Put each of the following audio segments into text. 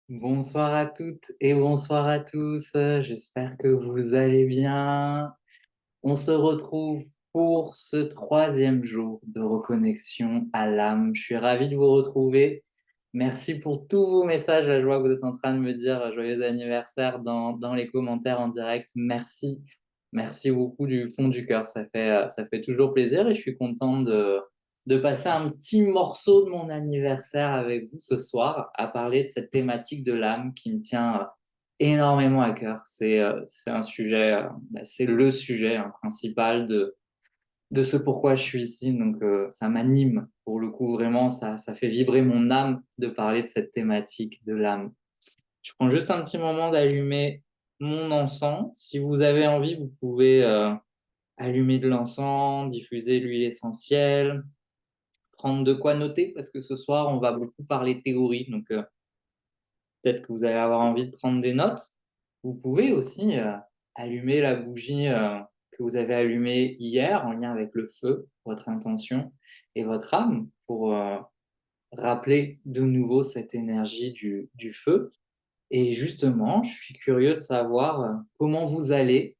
Bonsoir à toutes et bonsoir à tous. J'espère que vous allez bien. On se retrouve pour ce troisième jour de reconnexion à l'âme. Je suis ravi de vous retrouver. Merci pour tous vos messages. Là, je vois que vous êtes en train de me dire joyeux anniversaire dans les commentaires en direct. Merci. Merci beaucoup du fond du cœur. Ça fait toujours plaisir et je suis content de passer un petit morceau de mon anniversaire avec vous ce soir à parler de cette thématique de l'âme qui me tient énormément à cœur. C'est un sujet, c'est le sujet principal de ce pourquoi je suis ici. Donc, ça m'anime pour le coup, vraiment, ça fait vibrer mon âme de parler de cette thématique de l'âme. Je prends juste un petit moment d'allumer mon encens. Si vous avez envie, vous pouvez allumer de l'encens, diffuser l'huile essentielle, prendre de quoi noter parce que ce soir, on va beaucoup parler théorie. Donc, peut-être que vous allez avoir envie de prendre des notes. Vous pouvez aussi allumer la bougie que vous avez allumée hier en lien avec le feu, votre intention et votre âme pour rappeler de nouveau cette énergie du feu. Et justement, je suis curieux de savoir comment vous allez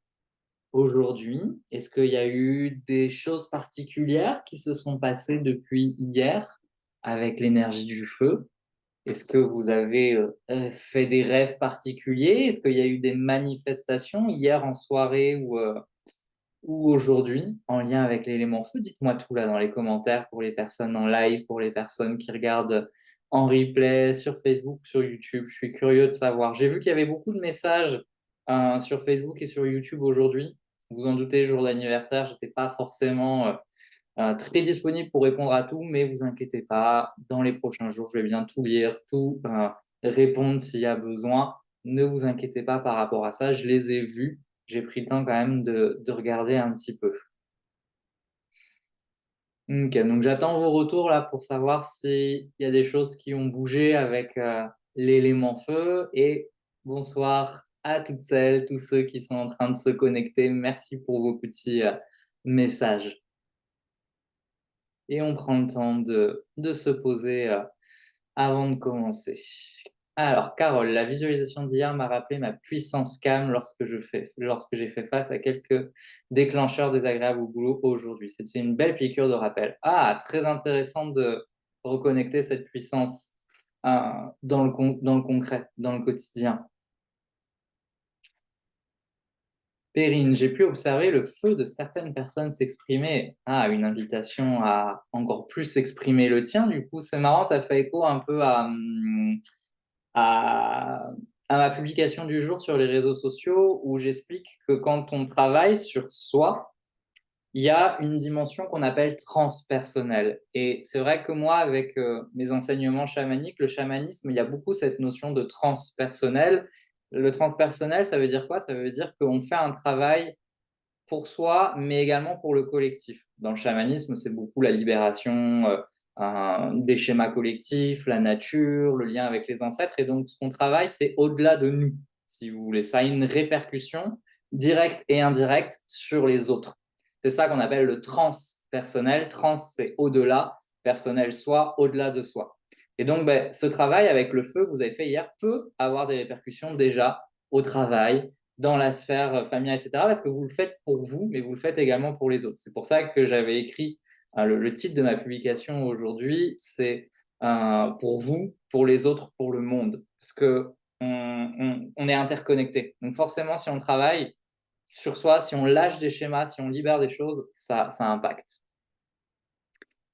aujourd'hui. Est-ce qu'il y a eu des choses particulières qui se sont passées depuis hier avec l'énergie du feu? Est-ce que vous avez fait des rêves particuliers? Est-ce qu'il y a eu des manifestations hier en soirée ou aujourd'hui en lien avec l'élément feu? Dites-moi tout là dans les commentaires pour les personnes en live, pour les personnes qui regardent en replay sur Facebook, sur YouTube. Je suis curieux de savoir. J'ai vu qu'il y avait beaucoup de messages sur Facebook et sur YouTube aujourd'hui. Vous en doutez, jour d'anniversaire, j'étais pas forcément très disponible pour répondre à tout, mais vous inquiétez pas, dans les prochains jours, je vais bien tout lire, tout répondre s'il y a besoin. Ne vous inquiétez pas par rapport à ça, je les ai vus. J'ai pris le temps quand même de regarder un petit peu. Ok, donc j'attends vos retours là pour savoir s'il y a des choses qui ont bougé avec l'élément feu. Et bonsoir à toutes celles, tous ceux qui sont en train de se connecter. Merci pour vos petits messages. Et on prend le temps de se poser avant de commencer. Alors, Carole, la visualisation d'hier m'a rappelé ma puissance calme lorsque j'ai fait face à quelques déclencheurs désagréables au boulot aujourd'hui. C'était une belle piqûre de rappel. Ah, très intéressant de reconnecter cette puissance dans le concret, dans le quotidien. Perrine, j'ai pu observer le feu de certaines personnes s'exprimer. Ah, une invitation à encore plus exprimer le tien. Du coup, c'est marrant, ça fait écho un peu à, à ma publication du jour sur les réseaux sociaux où j'explique que quand on travaille sur soi, il y a une dimension qu'on appelle transpersonnelle. Et c'est vrai que moi, avec mes enseignements chamaniques, le chamanisme, il y a beaucoup cette notion de transpersonnel. Le transpersonnel, ça veut dire quoi? Ça veut dire qu'on fait un travail pour soi, mais également pour le collectif. Dans le chamanisme, c'est beaucoup la libération des schémas collectifs, la nature, le lien avec les ancêtres. Et donc, ce qu'on travaille, c'est au-delà de nous, si vous voulez. Ça a une répercussion directe et indirecte sur les autres. C'est ça qu'on appelle le transpersonnel. Trans, c'est au-delà, personnel, soi, au-delà de soi. Et donc, ben, ce travail avec le feu que vous avez fait hier peut avoir des répercussions déjà au travail, dans la sphère familiale, etc. Parce que vous le faites pour vous, mais vous le faites également pour les autres. C'est pour ça que j'avais écrit le titre de ma publication aujourd'hui, c'est pour vous, pour les autres, pour le monde. Parce que on est interconnectés. Donc forcément, si on travaille sur soi, si on lâche des schémas, si on libère des choses, ça impacte.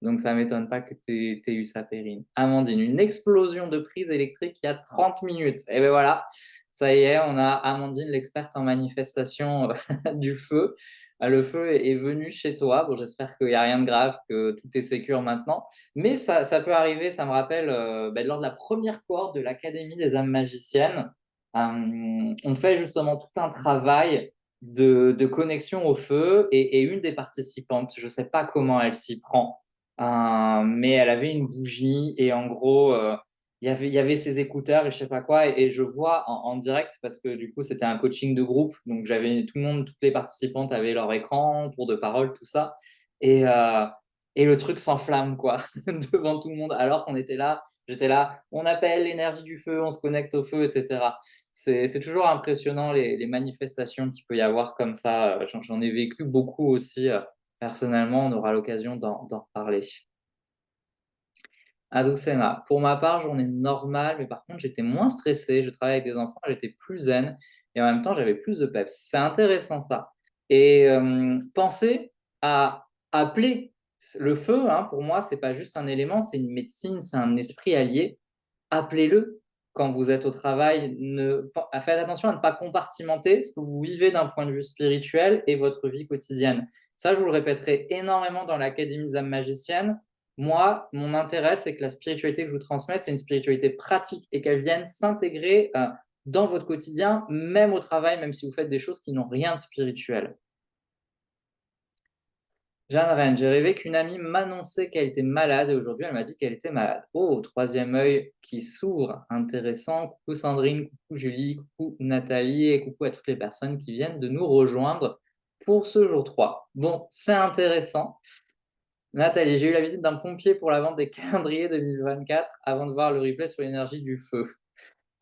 Donc, ça ne m'étonne pas que tu aies eu ça, Perrine. Amandine, une explosion de prise électrique il y a 30 minutes. Et bien voilà, ça y est, on a Amandine, l'experte en manifestation du feu. Le feu est venu chez toi. Bon, j'espère qu'il n'y a rien de grave, que tout est sécure maintenant. Mais ça peut arriver, ça me rappelle, lors de la première cohorte de l'Académie des âmes magiciennes, on fait justement tout un travail de connexion au feu et une des participantes, je ne sais pas comment elle s'y prend, mais elle avait une bougie et en gros, il y avait ses écouteurs et je sais pas quoi. Et je vois en direct, parce que du coup, c'était un coaching de groupe. Donc, j'avais tout le monde, toutes les participantes avaient leur écran, tour de parole, tout ça. Et Et le truc s'enflamme, quoi, devant tout le monde, alors qu'on était là, j'étais là, on appelle l'énergie du feu, on se connecte au feu, etc. C'est toujours impressionnant les manifestations qu'il peut y avoir comme ça. J'en ai vécu beaucoup aussi, personnellement, on aura l'occasion d'en reparler. Azucena, pour ma part, journée normale, mais par contre, j'étais moins stressé, je travaillais avec des enfants, j'étais plus zen, et en même temps, j'avais plus de peps. C'est intéressant ça. Et pensez à appeler le feu, hein, pour moi, c'est pas juste un élément, c'est une médecine, c'est un esprit allié. Appelez-le quand vous êtes au travail. Faites attention à ne pas compartimenter ce que vous vivez d'un point de vue spirituel et votre vie quotidienne. Ça, je vous le répéterai énormément dans l'Académie des âmes magiciennes. Moi, mon intérêt, c'est que la spiritualité que je vous transmets, c'est une spiritualité pratique et qu'elle vienne s'intégrer dans votre quotidien, même au travail, même si vous faites des choses qui n'ont rien de spirituel. Jeanne Rennes, j'ai rêvé qu'une amie m'annonçait qu'elle était malade et aujourd'hui elle m'a dit qu'elle était malade. Oh, troisième œil qui s'ouvre, intéressant. Coucou Sandrine, coucou Julie, coucou Nathalie et coucou à toutes les personnes qui viennent de nous rejoindre pour ce jour 3. Bon, c'est intéressant. Nathalie, j'ai eu la visite d'un pompier pour la vente des calendriers 2024 avant de voir le replay sur l'énergie du feu.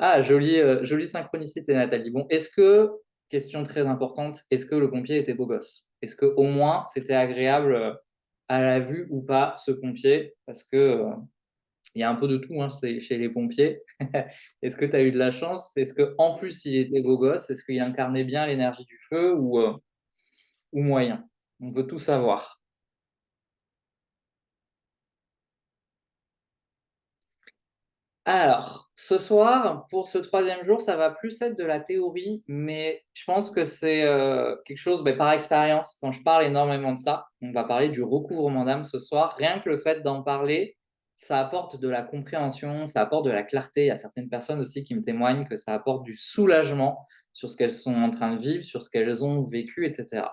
Ah, jolie synchronicité, Nathalie. Bon, question très importante, est-ce que le pompier était beau gosse? Est-ce que au moins c'était agréable à la vue ou pas, ce pompier? Parce que il y a un peu de tout, hein, chez les pompiers. Est-ce que tu as eu de la chance? Est-ce que en plus il était beau gosse? Est-ce qu'il incarnait bien l'énergie du feu ou moyen? On veut tout savoir. Alors, ce soir, pour ce troisième jour, ça va plus être de la théorie, mais je pense que c'est quelque chose, par expérience, quand je parle énormément de ça, on va parler du recouvrement d'âme ce soir. Rien que le fait d'en parler, ça apporte de la compréhension, ça apporte de la clarté. Il y a certaines personnes aussi qui me témoignent que ça apporte du soulagement sur ce qu'elles sont en train de vivre, sur ce qu'elles ont vécu, etc.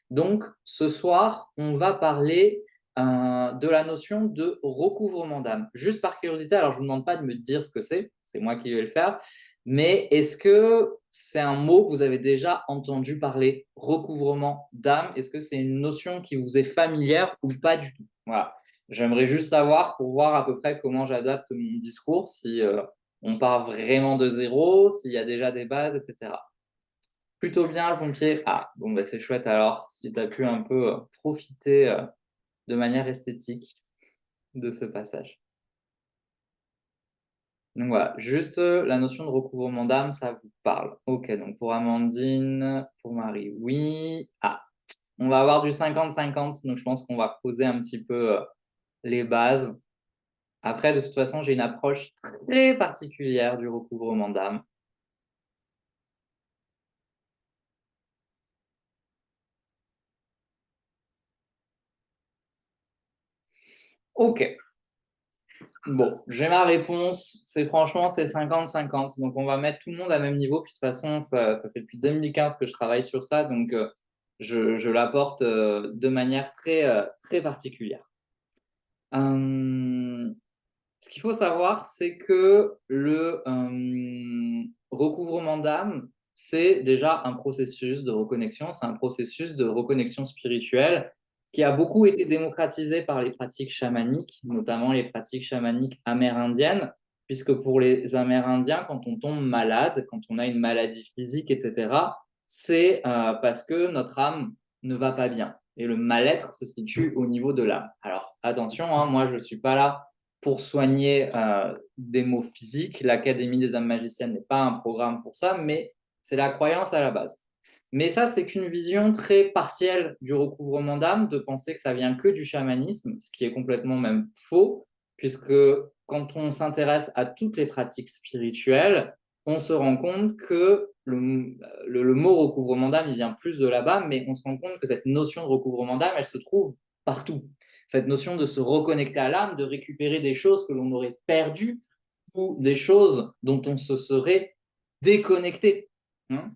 Donc, ce soir, on va parler de la notion de recouvrement d'âme. Juste par curiosité, alors je ne vous demande pas de me dire ce que c'est moi qui vais le faire, mais est-ce que c'est un mot que vous avez déjà entendu parler, recouvrement d'âme? Est-ce que c'est une notion qui vous est familière ou pas du tout? Voilà. J'aimerais juste savoir pour voir à peu près comment j'adapte mon discours, si on part vraiment de zéro, s'il y a déjà des bases, etc. Plutôt bien le pompier. Ah, bon, c'est chouette alors, si tu as pu un peu profiter de manière esthétique de ce passage. Donc voilà, juste la notion de recouvrement d'âme, ça vous parle. Ok, donc pour Amandine, pour Marie, oui. Ah, on va avoir du 50-50, donc je pense qu'on va reposer un petit peu les bases. Après, de toute façon, j'ai une approche très particulière du recouvrement d'âme. Ok, bon, j'ai ma réponse. C'est 50-50. Donc, on va mettre tout le monde à même niveau. Puis, de toute façon, ça fait depuis 2015 que je travaille sur ça. Donc, je l'apporte de manière très particulière. Euh, Ce qu'il faut savoir, c'est que le recouvrement d'âme, c'est déjà un processus de reconnexion, c'est un processus de reconnexion spirituelle qui a beaucoup été démocratisé par les pratiques chamaniques, notamment les pratiques chamaniques amérindiennes, puisque pour les Amérindiens, quand on tombe malade, quand on a une maladie physique, etc., c'est parce que notre âme ne va pas bien. Et le mal-être se situe au niveau de l'âme. Alors attention, hein, moi je ne suis pas là pour soigner des maux physiques. L'Académie des âmes magiciennes n'est pas un programme pour ça, mais c'est la croyance à la base. Mais ça, c'est qu'une vision très partielle du recouvrement d'âme, de penser que ça vient que du chamanisme, ce qui est complètement même faux, puisque quand on s'intéresse à toutes les pratiques spirituelles, on se rend compte que le mot recouvrement d'âme, il vient plus de là-bas, mais on se rend compte que cette notion de recouvrement d'âme, elle se trouve partout. Cette notion de se reconnecter à l'âme, de récupérer des choses que l'on aurait perdues ou des choses dont on se serait déconnecté. Hein.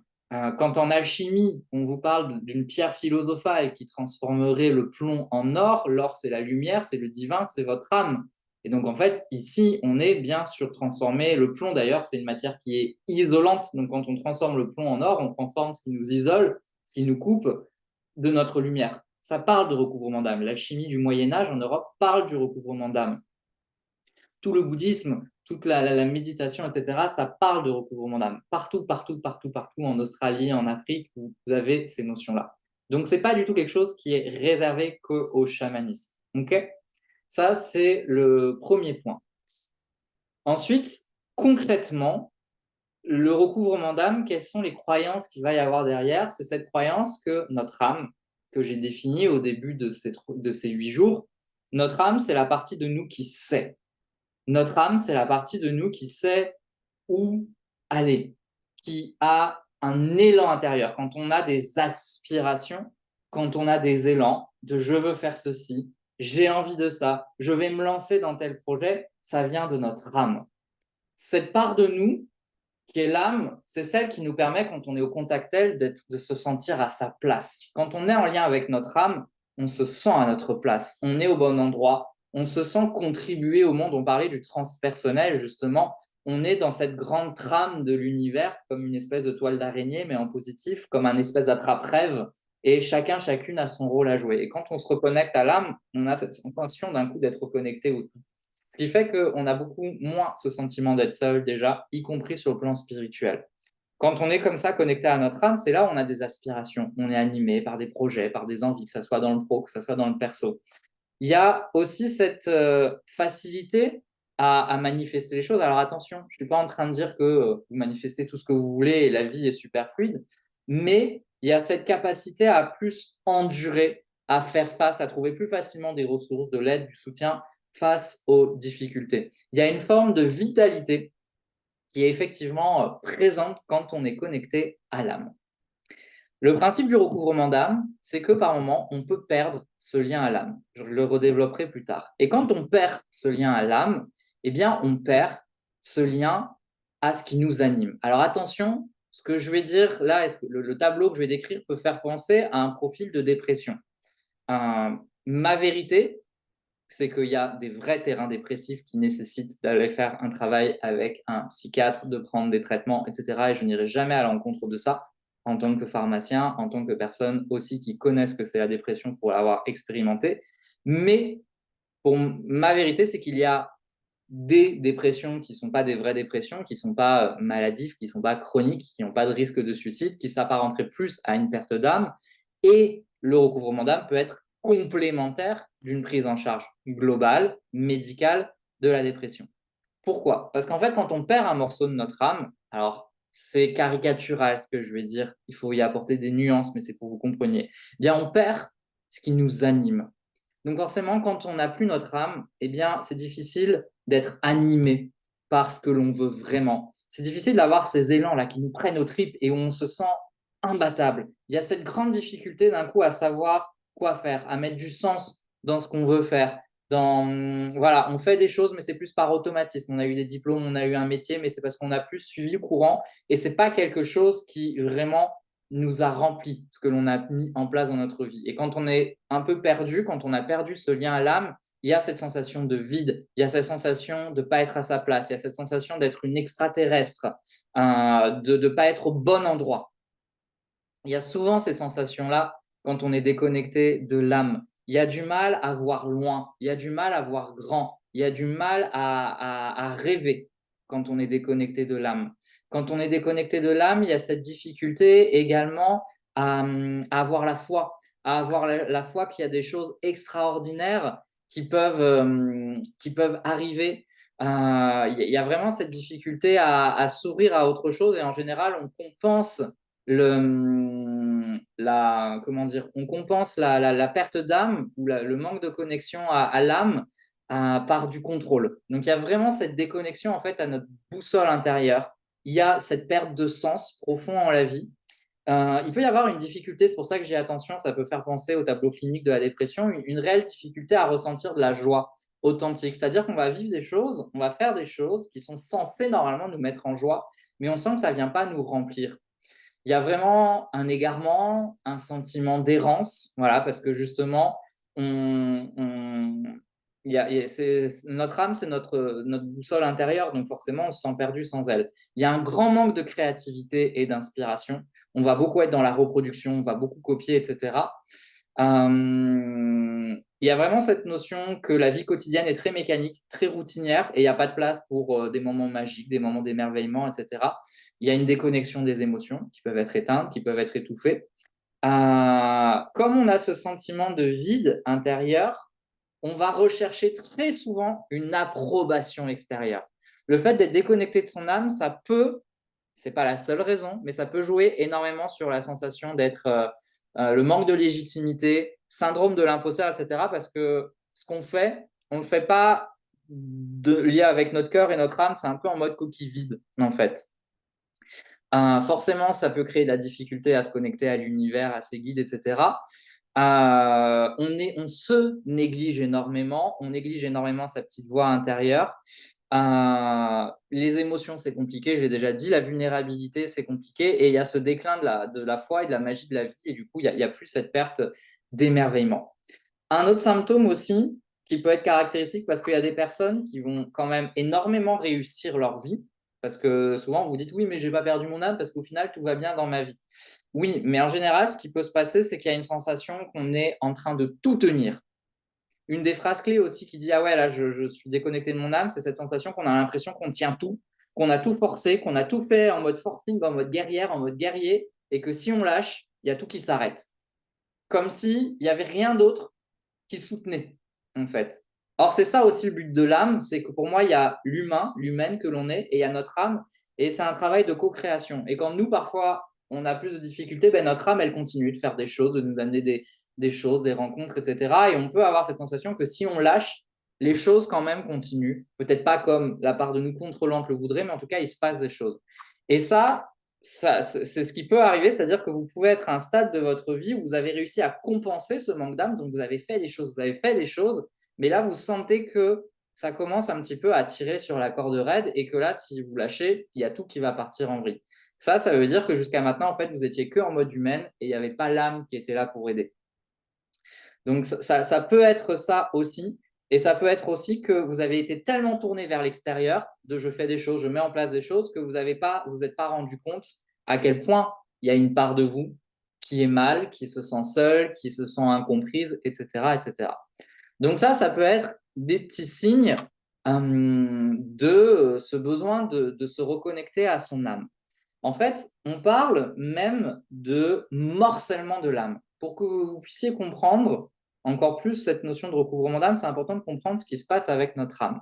Quand en alchimie, on vous parle d'une pierre philosophale qui transformerait le plomb en or, l'or c'est la lumière, c'est le divin, c'est votre âme. Et donc en fait, ici, on est bien sur transformer le plomb. D'ailleurs, c'est une matière qui est isolante. Donc quand on transforme le plomb en or, on transforme ce qui nous isole, ce qui nous coupe de notre lumière. ça parle de recouvrement d'âme. La chimie du Moyen-Âge en Europe parle du recouvrement d'âme. Tout le bouddhisme, toute la méditation, etc., ça parle de recouvrement d'âme. Partout, partout, partout, partout, en Australie, en Afrique, vous avez ces notions-là. Donc, ce n'est pas du tout quelque chose qui est réservé qu'au chamanisme. Okay, ça, c'est le premier point. Ensuite, concrètement, le recouvrement d'âme, quelles sont les croyances qu'il va y avoir derrière? C'est cette croyance que notre âme, que j'ai définie au début de ces 8 jours, notre âme, c'est la partie de nous qui sait. Notre âme, c'est la partie de nous qui sait où aller, qui a un élan intérieur. Quand on a des aspirations, quand on a des élans de je veux faire ceci, j'ai envie de ça, je vais me lancer dans tel projet, ça vient de notre âme. Cette part de nous, qui est l'âme, c'est celle qui nous permet, quand on est au contact d'elle, de se sentir à sa place. Quand on est en lien avec notre âme, on se sent à notre place, on est au bon endroit, on se sent contribuer au monde. On parlait du transpersonnel, justement. On est dans cette grande trame de l'univers, comme une espèce de toile d'araignée, mais en positif, comme un espèce d'attrape-rêve. Et chacune a son rôle à jouer. Et quand on se reconnecte à l'âme, on a cette sensation d'un coup d'être connecté au tout. Ce qui fait qu'on a beaucoup moins ce sentiment d'être seul déjà, y compris sur le plan spirituel. Quand on est comme ça connecté à notre âme, c'est là où on a des aspirations, on est animé par des projets, par des envies, que ce soit dans le pro, que ce soit dans le perso. Il y a aussi cette facilité à manifester les choses. Alors attention, je ne suis pas en train de dire que vous manifestez tout ce que vous voulez et la vie est super fluide, mais il y a cette capacité à plus endurer, à faire face, à trouver plus facilement des ressources, de l'aide, du soutien face aux difficultés. Il y a une forme de vitalité qui est effectivement présente quand on est connecté à l'âme. Le principe du recouvrement d'âme, c'est que par moment, on peut perdre ce lien à l'âme. Je le redévelopperai plus tard. Et quand on perd ce lien à l'âme, eh bien, on perd ce lien à ce qui nous anime. Alors attention, ce que je vais dire là, le tableau que je vais décrire peut faire penser à un profil de dépression. Ma vérité, c'est qu'il y a des vrais terrains dépressifs qui nécessitent d'aller faire un travail avec un psychiatre, de prendre des traitements, etc. Et je n'irai jamais à l'encontre de ça en tant que pharmacien, en tant que personne aussi qui connaissent ce que c'est la dépression pour l'avoir expérimenté. Mais pour ma vérité, c'est qu'il y a des dépressions qui ne sont pas des vraies dépressions, qui ne sont pas maladives, qui ne sont pas chroniques, qui n'ont pas de risque de suicide, qui s'apparenteraient plus à une perte d'âme. Et le recouvrement d'âme peut être complémentaire d'une prise en charge globale, médicale de la dépression. Pourquoi? Parce qu'en fait, quand on perd un morceau de notre âme, alors c'est caricatural ce que je vais dire, il faut y apporter des nuances, mais c'est pour que vous compreniez. Eh bien, on perd ce qui nous anime. Donc forcément, quand on n'a plus notre âme, eh bien, c'est difficile d'être animé par ce que l'on veut vraiment. C'est difficile d'avoir ces élans-là qui nous prennent aux tripes et où on se sent imbattable. Il y a cette grande difficulté d'un coup à savoir quoi faire, à mettre du sens dans ce qu'on veut faire. Voilà, on fait des choses, mais c'est plus par automatisme. On a eu des diplômes, on a eu un métier, mais c'est parce qu'on a plus suivi le courant et c'est pas quelque chose qui vraiment nous a rempli ce que l'on a mis en place dans notre vie. Et quand on est un peu perdu, quand on a perdu ce lien à l'âme, il y a cette sensation de vide, il y a cette sensation de ne pas être à sa place, il y a cette sensation d'être une extraterrestre, de ne pas être au bon endroit. Il y a souvent ces sensations-là quand on est déconnecté de l'âme. Il y a du mal à voir loin, il y a du mal à voir grand, il y a du mal à rêver quand on est déconnecté de l'âme. Quand on est déconnecté de l'âme, il y a cette difficulté également à avoir la foi, à avoir la foi qu'il y a des choses extraordinaires qui peuvent arriver. Il y a vraiment cette difficulté à s'ouvrir à autre chose et en général, on compense comment dire, on compense la perte d'âme ou le manque de connexion à l'âme par du contrôle. Donc il y a vraiment cette déconnexion en fait à notre boussole intérieure. Il y a cette perte de sens profond en la vie. Il peut y avoir une difficulté, c'est pour ça que j'ai attention, ça peut faire penser au tableau clinique de la dépression, une réelle difficulté à ressentir de la joie authentique. C'est-à-dire qu'on va vivre des choses, on va faire des choses qui sont censées normalement nous mettre en joie, mais on sent que ça ne vient pas nous remplir. Il y a vraiment un égarement, un sentiment d'errance, voilà, parce que justement, notre âme, c'est notre boussole intérieure, donc forcément, on se sent perdu sans elle. Il y a un grand manque de créativité et d'inspiration. On va beaucoup être dans la reproduction, on va beaucoup copier, etc. Il y a vraiment cette notion que la vie quotidienne est très mécanique, très routinière, et il n'y a pas de place pour des moments magiques, des moments d'émerveillement, etc. Il y a une déconnexion des émotions qui peuvent être éteintes, qui peuvent être étouffées. Comme on a ce sentiment de vide intérieur, on va rechercher très souvent une approbation extérieure. Le fait d'être déconnecté de son âme, ça peut, c'est pas la seule raison, mais ça peut jouer énormément sur la sensation d'être le manque de légitimité, syndrome de l'imposteur, etc. Parce que ce qu'on fait, on ne le fait pas lié avec notre cœur et notre âme, c'est un peu en mode coquille vide, en fait. Forcément, ça peut créer de la difficulté à se connecter à l'univers, à ses guides, etc. On se néglige énormément, on néglige énormément sa petite voix intérieure. Les émotions, c'est compliqué, j'ai déjà dit, la vulnérabilité, c'est compliqué, et il y a ce déclin de la foi et de la magie de la vie, et du coup, il y a plus cette perte d'émerveillement. Un autre symptôme aussi, qui peut être caractéristique, parce qu'il y a des personnes qui vont quand même énormément réussir leur vie, parce que souvent, vous dites, oui, mais j'ai pas perdu mon âme, parce qu'au final, tout va bien dans ma vie. Oui, mais en général, ce qui peut se passer, c'est qu'il y a une sensation qu'on est en train de tout tenir. Une des phrases clés aussi qui dit, ah ouais, là, je suis déconnecté de mon âme, c'est cette sensation qu'on a l'impression qu'on tient tout, qu'on a tout forcé, qu'on a tout fait en mode forcing, en mode guerrière, en mode guerrier, et que si on lâche, il y a tout qui s'arrête. Comme s'il n'y avait rien d'autre qui soutenait, en fait. Or, c'est ça aussi le but de l'âme, c'est que pour moi, il y a l'humain, l'humaine que l'on est, et il y a notre âme, et c'est un travail de co-création. Et quand nous, parfois, on a plus de difficultés, ben, notre âme, elle continue de faire des choses, de nous amener des choses, des rencontres, etc. Et on peut avoir cette sensation que si on lâche, les choses quand même continuent. Peut-être pas comme la part de nous contrôlante le voudrait, mais en tout cas, il se passe des choses. Et ça, c'est ce qui peut arriver, c'est-à-dire que vous pouvez être à un stade de votre vie où vous avez réussi à compenser ce manque d'âme, donc vous avez fait des choses, mais là, vous sentez que ça commence un petit peu à tirer sur la corde raide et que là, si vous lâchez, il y a tout qui va partir en vrille. Ça veut dire que jusqu'à maintenant, en fait, vous étiez que en mode humaine et il n'y avait pas l'âme qui était là pour aider. Donc, ça peut être ça aussi. Et ça peut être aussi que vous avez été tellement tourné vers l'extérieur, de je fais des choses, je mets en place des choses, que vous n'êtes pas rendu compte à quel point il y a une part de vous qui est mal, qui se sent seule, qui se sent incomprise, etc., etc. Donc ça peut être des petits signes de ce besoin de se reconnecter à son âme. En fait, on parle même de morcellement de l'âme. Pour que vous puissiez comprendre encore plus cette notion de recouvrement d'âme, c'est important de comprendre ce qui se passe avec notre âme.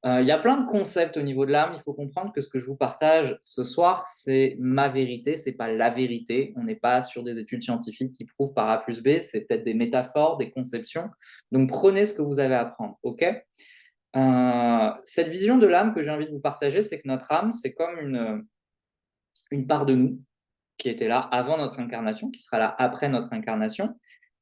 Il y a plein de concepts au niveau de l'âme. Il faut comprendre que ce que je vous partage ce soir, c'est ma vérité, c'est pas la vérité. On n'est pas sur des études scientifiques qui prouvent par A plus B, c'est peut-être des métaphores, des conceptions. Donc prenez ce que vous avez à prendre, ok? Cette vision de l'âme que j'ai envie de vous partager, c'est que notre âme, c'est comme une part de nous qui était là avant notre incarnation, qui sera là après notre incarnation.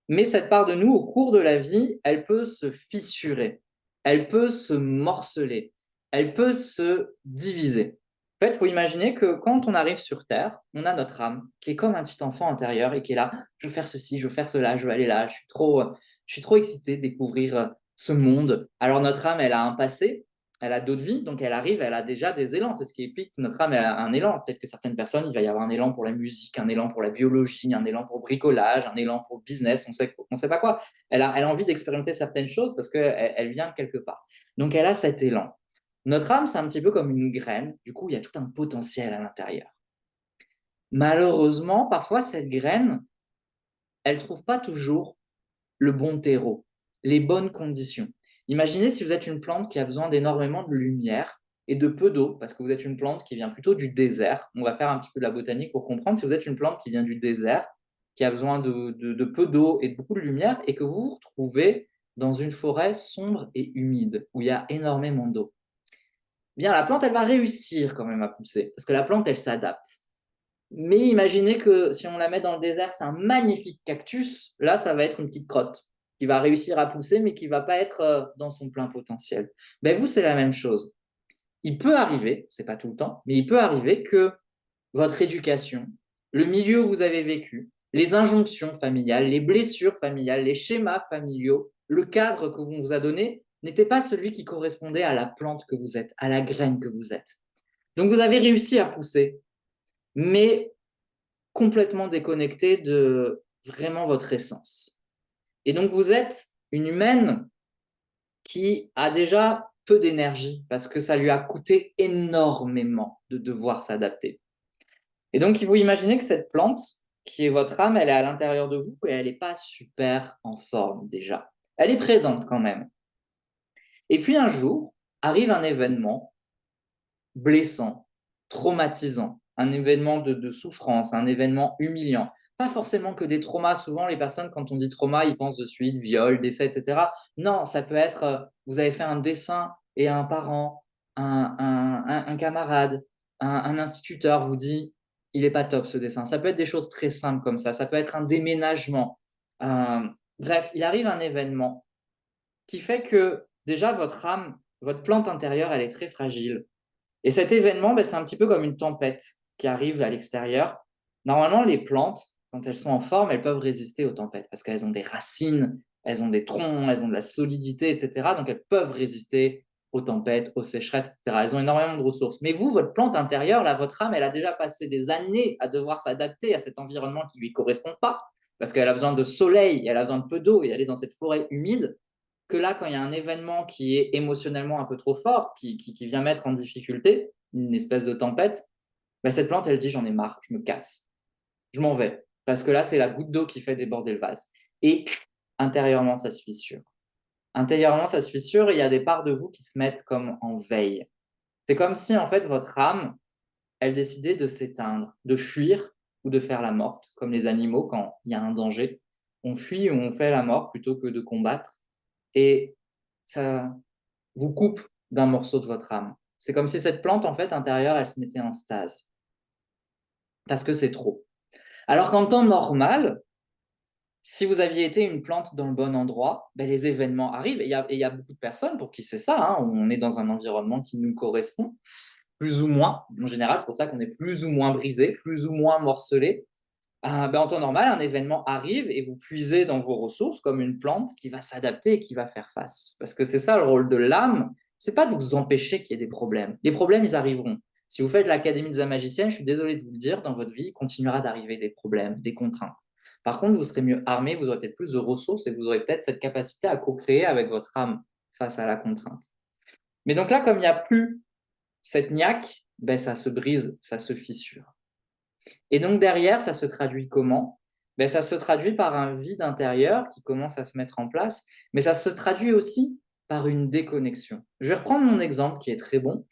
Mais cette part de nous, au cours de la vie, elle peut se fissurer, elle peut se morceler, elle peut se diviser. En fait, il faut imaginer que quand on arrive sur Terre, on a notre âme qui est comme un petit enfant intérieur et qui est là, je veux faire ceci, je veux faire cela, je veux aller là, je suis trop excité de découvrir ce monde. Alors notre âme, elle a un passé, elle a d'autres vies, donc elle arrive, elle a déjà des élans. C'est ce qui explique que notre âme a un élan. Peut-être que certaines personnes, il va y avoir un élan pour la musique, un élan pour la biologie, un élan pour le bricolage, un élan pour le business, on sait pas quoi. Elle a envie d'expérimenter certaines choses parce qu'elle vient de quelque part. Donc elle a cet élan. Notre âme, c'est un petit peu comme une graine. Du coup, il y a tout un potentiel à l'intérieur. Malheureusement, parfois, cette graine, elle ne trouve pas toujours le bon terreau, les bonnes conditions. Imaginez si vous êtes une plante qui a besoin d'énormément de lumière et de peu d'eau, parce que vous êtes une plante qui vient plutôt du désert. On va faire un petit peu de la botanique pour comprendre. Si vous êtes une plante qui vient du désert, qui a besoin de peu d'eau et de beaucoup de lumière, et que vous vous retrouvez dans une forêt sombre et humide, où il y a énormément d'eau, bien la plante, elle va réussir quand même à pousser, parce que la plante, elle s'adapte. Mais imaginez que si on la met dans le désert, c'est un magnifique cactus. Là, ça va être une petite crotte qui va réussir à pousser, mais qui ne va pas être dans son plein potentiel. Ben, vous, c'est la même chose. Il peut arriver, c'est pas tout le temps, mais il peut arriver que votre éducation, le milieu où vous avez vécu, les injonctions familiales, les blessures familiales, les schémas familiaux, le cadre que vous vous a donné n'était pas celui qui correspondait à la plante que vous êtes, à la graine que vous êtes. Donc vous avez réussi à pousser, mais complètement déconnecté de vraiment votre essence. Et donc, vous êtes une humaine qui a déjà peu d'énergie parce que ça lui a coûté énormément de devoir s'adapter. Et donc, il faut imaginer que cette plante, qui est votre âme, elle est à l'intérieur de vous et elle n'est pas super en forme déjà. Elle est présente quand même. Et puis un jour, arrive un événement blessant, traumatisant, un événement de souffrance, un événement humiliant. Pas forcément que des traumas. Souvent, les personnes, quand on dit trauma, ils pensent de suite viol, décès, etc. Non, ça peut être, vous avez fait un dessin et un parent, un camarade, un instituteur vous dit, il n'est pas top ce dessin. Ça peut être des choses très simples comme ça. Ça peut être un déménagement. Euh, bref, il arrive un événement qui fait que déjà votre âme, votre plante intérieure, elle est très fragile. Et cet événement, ben, c'est un petit peu comme une tempête qui arrive à l'extérieur. Normalement, les plantes, quand elles sont en forme, elles peuvent résister aux tempêtes parce qu'elles ont des racines, elles ont des troncs, elles ont de la solidité, etc. Donc, elles peuvent résister aux tempêtes, aux sécheresses, etc. Elles ont énormément de ressources. Mais vous, votre plante intérieure, là, votre âme, elle a déjà passé des années à devoir s'adapter à cet environnement qui ne lui correspond pas parce qu'elle a besoin de soleil, elle a besoin de peu d'eau et elle est dans cette forêt humide que là, quand il y a un événement qui est émotionnellement un peu trop fort, qui vient mettre en difficulté, une espèce de tempête, bah, cette plante, elle dit, j'en ai marre, je me casse, je m'en vais. Parce que là, c'est la goutte d'eau qui fait déborder le vase. Et intérieurement, ça se fissure. Intérieurement, ça se fissure et il y a des parts de vous qui se mettent comme en veille. C'est comme si, en fait, votre âme, elle décidait de s'éteindre, de fuir ou de faire la morte, comme les animaux quand il y a un danger. On fuit ou on fait la mort plutôt que de combattre. Et ça vous coupe d'un morceau de votre âme. C'est comme si cette plante, en fait, intérieure, elle se mettait en stase. Parce que c'est trop. Alors qu'en temps normal, si vous aviez été une plante dans le bon endroit, ben, les événements arrivent. Et il y a beaucoup de personnes pour qui c'est ça. Hein. On est dans un environnement qui nous correspond, plus ou moins. En général, c'est pour ça qu'on est plus ou moins brisé, plus ou moins morcelé. Ben, en temps normal, un événement arrive et vous puisez dans vos ressources comme une plante qui va s'adapter et qui va faire face. Parce que c'est ça le rôle de l'âme, c'est pas de vous empêcher qu'il y ait des problèmes. Les problèmes, ils arriveront. Si vous faites l'Académie des âmes magiciennes, je suis désolé de vous le dire, dans votre vie, il continuera d'arriver des problèmes, des contraintes. Par contre, vous serez mieux armé, vous aurez peut-être plus de ressources et vous aurez peut-être cette capacité à co-créer avec votre âme face à la contrainte. Mais donc là, comme il n'y a plus cette niaque, ben, ça se brise, ça se fissure. Et donc derrière, ça se traduit comment? Ben, ça se traduit par un vide intérieur qui commence à se mettre en place, mais ça se traduit aussi par une déconnexion. Je vais reprendre mon exemple qui est très bon.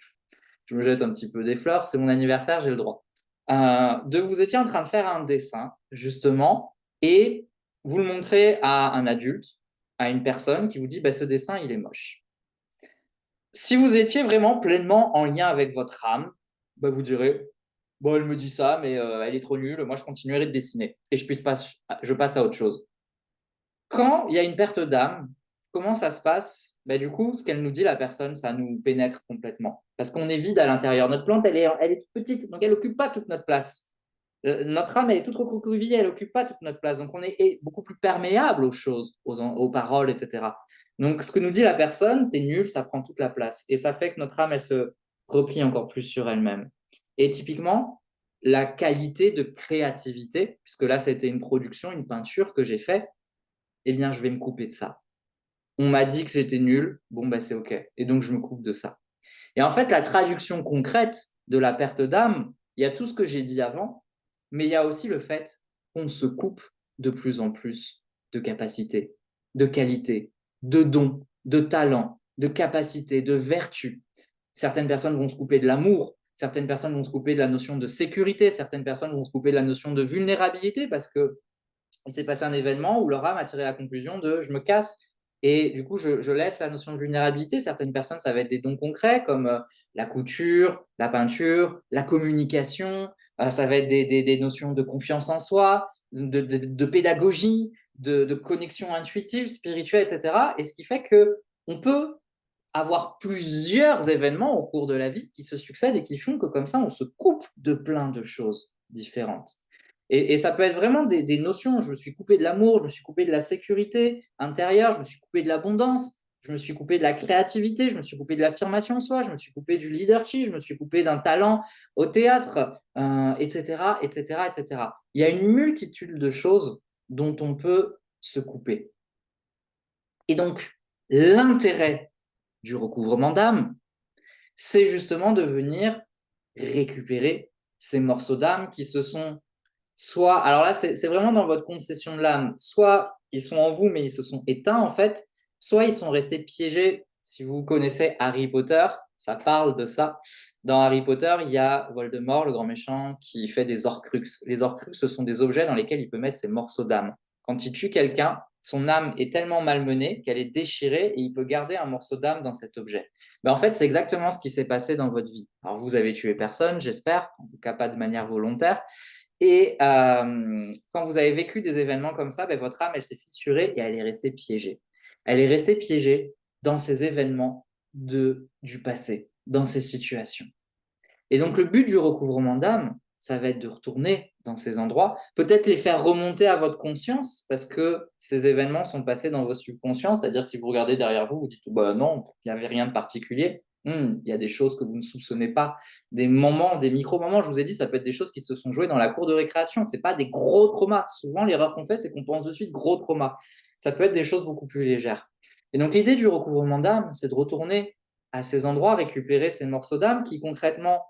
Je me jette un petit peu des fleurs, c'est mon anniversaire, j'ai le droit. Vous étiez en train de faire un dessin, justement, et vous le montrez à un adulte, à une personne qui vous dit, ben, ce dessin, il est moche. Si vous étiez vraiment pleinement en lien avec votre âme, ben, vous direz, bon, elle me dit ça, mais elle est trop nulle. Moi, je continuerai de dessiner et je passe à autre chose. Quand il y a une perte d'âme, comment ça se passe? Ben, du coup, ce qu'elle nous dit, la personne, ça nous pénètre complètement. Parce qu'on est vide à l'intérieur. Notre plante, elle est toute petite, donc elle n'occupe pas toute notre place. Notre âme, elle est toute recroquevillée, elle n'occupe pas toute notre place. Donc, on est beaucoup plus perméable aux choses, aux paroles, etc. Donc, ce que nous dit la personne, t'es nul, ça prend toute la place. Et ça fait que notre âme, elle se replie encore plus sur elle-même. Et typiquement, la qualité de créativité, puisque là, c'était une production, une peinture que j'ai faite, eh bien, je vais me couper de ça. On m'a dit que j'étais nul, bon, bah, c'est OK. Et donc, je me coupe de ça. Et en fait, la traduction concrète de la perte d'âme, il y a tout ce que j'ai dit avant, mais il y a aussi le fait qu'on se coupe de plus en plus de capacités, de qualités, de dons, de talents, de capacités, de vertus. Certaines personnes vont se couper de l'amour, certaines personnes vont se couper de la notion de sécurité, certaines personnes vont se couper de la notion de vulnérabilité parce que il s'est passé un événement où leur âme a tiré la conclusion de je me casse et du coup je laisse la notion de vulnérabilité. Certaines personnes, ça va être des dons concrets comme la couture, la peinture, la communication, ça va être des notions de confiance en soi, de pédagogie, de connexion intuitive, spirituelle, etc. Et ce qui fait qu'on peut avoir plusieurs événements au cours de la vie qui se succèdent et qui font que comme ça, on se coupe de plein de choses différentes. Et ça peut être vraiment des notions. Je me suis coupé de l'amour, je me suis coupé de la sécurité intérieure, je me suis coupé de l'abondance, je me suis coupé de la créativité, je me suis coupé de l'affirmation de soi, je me suis coupé du leadership, je me suis coupé d'un talent au théâtre, etc., etc., etc. Il y a une multitude de choses dont on peut se couper. Et donc, l'intérêt du recouvrement d'âme, c'est justement de venir récupérer ces morceaux d'âme qui se sont soit, alors là, c'est vraiment dans votre concession de l'âme, soit ils sont en vous, mais ils se sont éteints en fait, soit ils sont restés piégés. Si vous connaissez Harry Potter, ça parle de ça. Dans Harry Potter, il y a Voldemort, le grand méchant, qui fait des Horcruxes. Les Horcruxes, ce sont des objets dans lesquels il peut mettre ses morceaux d'âme. Quand il tue quelqu'un, son âme est tellement malmenée qu'elle est déchirée et il peut garder un morceau d'âme dans cet objet. En fait, c'est exactement ce qui s'est passé dans votre vie. Alors, vous avez tué personne, j'espère, en tout cas pas de manière volontaire. Et quand vous avez vécu des événements comme ça, votre âme, elle s'est fissurée et elle est restée piégée. Elle est restée piégée dans ces événements du passé, dans ces situations. Et donc, le but du recouvrement d'âme, ça va être de retourner dans ces endroits, peut-être les faire remonter à votre conscience, parce que ces événements sont passés dans vos subconscients, c'est-à-dire que si vous regardez derrière vous, vous dites, bah non, il n'y avait rien de particulier. Il y a des choses que vous ne soupçonnez pas, des moments, des micro-moments, je vous ai dit, ça peut être des choses qui se sont jouées dans la cour de récréation, ce n'est pas des gros traumas. Souvent, l'erreur qu'on fait, c'est qu'on pense de suite gros traumas. Ça peut être des choses beaucoup plus légères. Et donc, l'idée du recouvrement d'âme, c'est de retourner à ces endroits, récupérer ces morceaux d'âme qui, concrètement,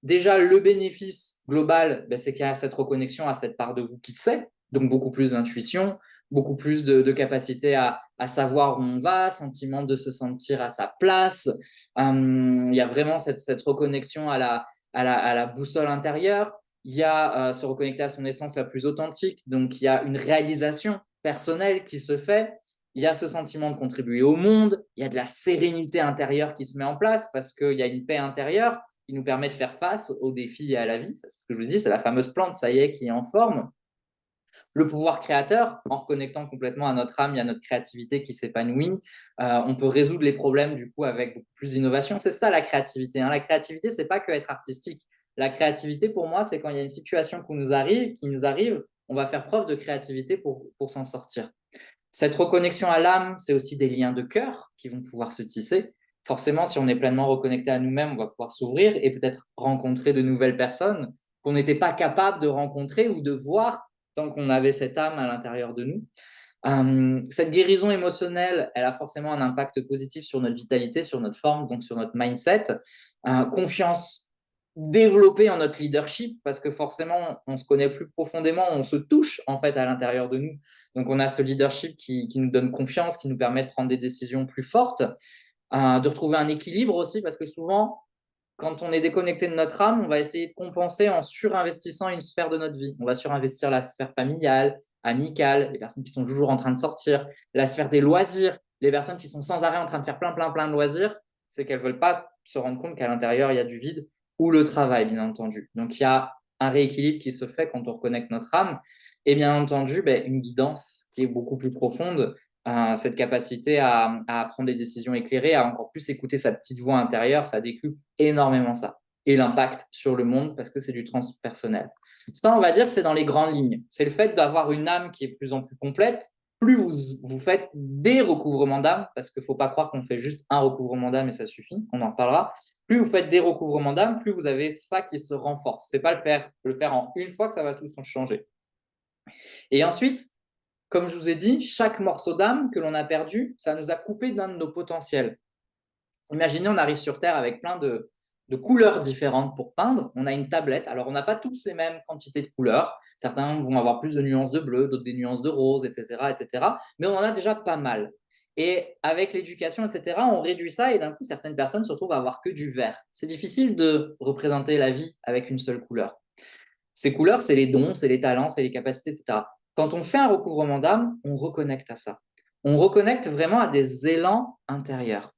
déjà, le bénéfice global, c'est qu'il y a cette reconnexion à cette part de vous qui sait, donc beaucoup plus d'intuition, beaucoup plus de capacité à savoir où on va, sentiment de se sentir à sa place. Il y a vraiment cette reconnexion à la boussole intérieure. Il y a se reconnecter à son essence la plus authentique. Donc, il y a une réalisation personnelle qui se fait. Il y a ce sentiment de contribuer au monde. Il y a de la sérénité intérieure qui se met en place parce qu'il y a une paix intérieure qui nous permet de faire face aux défis et à la vie. C'est ce que je vous dis, c'est la fameuse plante, ça y est, qui est en forme. Le pouvoir créateur, en reconnectant complètement à notre âme et à notre créativité qui s'épanouit, on peut résoudre les problèmes du coup avec beaucoup plus d'innovation. C'est ça la créativité. La créativité, c'est pas que être artistique. La créativité, pour moi, c'est quand il y a une situation qui nous arrive, on va faire preuve de créativité pour s'en sortir. Cette reconnexion à l'âme, c'est aussi des liens de cœur qui vont pouvoir se tisser. Forcément, si on est pleinement reconnecté à nous-mêmes, on va pouvoir s'ouvrir et peut-être rencontrer de nouvelles personnes qu'on n'était pas capable de rencontrer ou de voir tant qu'on avait cette âme à l'intérieur de nous. Cette guérison émotionnelle, elle a forcément un impact positif sur notre vitalité, sur notre forme, donc sur notre mindset. Confiance développer en notre leadership parce que forcément, on se connaît plus profondément, on se touche en fait à l'intérieur de nous. Donc, on a ce leadership qui nous donne confiance, qui nous permet de prendre des décisions plus fortes, de retrouver un équilibre aussi parce que souvent, quand on est déconnecté de notre âme, on va essayer de compenser en surinvestissant une sphère de notre vie. On va surinvestir la sphère familiale, amicale, les personnes qui sont toujours en train de sortir, la sphère des loisirs, les personnes qui sont sans arrêt en train de faire plein de loisirs, c'est qu'elles ne veulent pas se rendre compte qu'à l'intérieur, il y a du vide, ou le travail, bien entendu. Donc, il y a un rééquilibre qui se fait quand on reconnecte notre âme, et bien entendu, une guidance qui est beaucoup plus profonde, cette capacité à prendre des décisions éclairées, à encore plus écouter sa petite voix intérieure, ça décuple énormément ça. Et l'impact sur le monde parce que c'est du transpersonnel. Ça, on va dire que c'est dans les grandes lignes. C'est le fait d'avoir une âme qui est de plus en plus complète. Plus vous faites des recouvrements d'âme, parce qu'il ne faut pas croire qu'on fait juste un recouvrement d'âme et ça suffit, on en reparlera. Plus vous faites des recouvrements d'âme, plus vous avez ça qui se renforce. Ce n'est pas le faire en une fois que ça va tout changer. Et ensuite, comme je vous ai dit, chaque morceau d'âme que l'on a perdu, ça nous a coupé d'un de nos potentiels. Imaginez, on arrive sur Terre avec plein de couleurs différentes pour peindre. On a une tablette. Alors, on n'a pas tous les mêmes quantités de couleurs. Certains vont avoir plus de nuances de bleu, d'autres des nuances de rose, etc., etc. Mais on en a déjà pas mal. Et avec l'éducation, etc., on réduit ça et d'un coup, certaines personnes se retrouvent à avoir que du vert. C'est difficile de représenter la vie avec une seule couleur. Ces couleurs, c'est les dons, c'est les talents, c'est les capacités, etc. Quand on fait un recouvrement d'âme, on reconnecte à ça. On reconnecte vraiment à des élans intérieurs.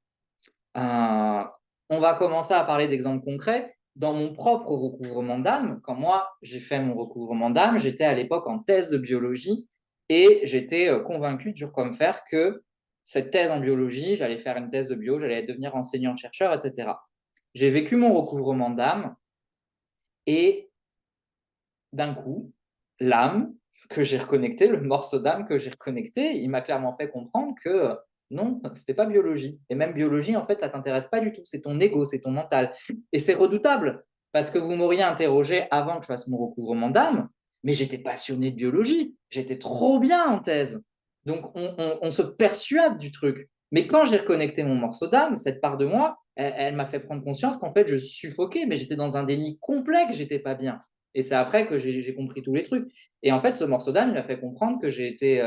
On va commencer à parler d'exemples concrets. Dans mon propre recouvrement d'âme, quand moi j'ai fait mon recouvrement d'âme, j'étais à l'époque en thèse de biologie et j'étais convaincu, dur comme fer, que cette thèse en biologie, j'allais faire une thèse de bio, j'allais devenir enseignant-chercheur, etc. J'ai vécu mon recouvrement d'âme et d'un coup, l'âme que j'ai reconnectée, le morceau d'âme que j'ai reconnecté, il m'a clairement fait comprendre que non, c'était pas biologie. Et même biologie, en fait, ça t'intéresse pas du tout. C'est ton ego, c'est ton mental. Et c'est redoutable parce que vous m'auriez interrogé avant que je fasse mon recouvrement d'âme, mais j'étais passionné de biologie. J'étais trop bien en thèse. Donc, on se persuade du truc. Mais quand j'ai reconnecté mon morceau d'âme, cette part de moi, elle m'a fait prendre conscience qu'en fait, je suffoquais, mais j'étais dans un déni complet que j'étais pas bien. Et c'est après que j'ai compris tous les trucs. Et en fait, ce morceau d'âme, il m'a fait comprendre que j'ai été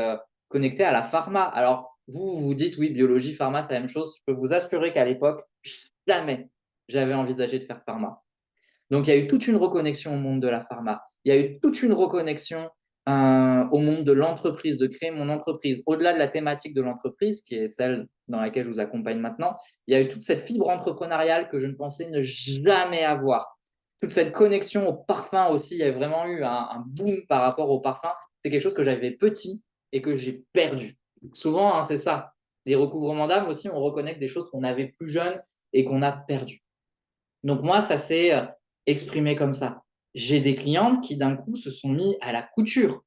connecté à la pharma. Alors, vous dites, oui, biologie, pharma, c'est la même chose. Je peux vous assurer qu'à l'époque, jamais j'avais envisagé de faire pharma. Donc, il y a eu toute une reconnexion au monde de la pharma. Il y a eu toute une reconnexion au monde de l'entreprise, de créer mon entreprise. Au-delà de la thématique de l'entreprise, qui est celle dans laquelle je vous accompagne maintenant, il y a eu toute cette fibre entrepreneuriale que je ne pensais ne jamais avoir. Toute cette connexion au parfum aussi, il y a vraiment eu un boom par rapport au parfum. C'est quelque chose que j'avais petit et que j'ai perdu. Souvent, hein, c'est ça. Les recouvrements d'âme aussi, on reconnecte des choses qu'on avait plus jeunes et qu'on a perdues. Donc moi, ça s'est exprimé comme ça. J'ai des clientes qui d'un coup se sont mis à la couture.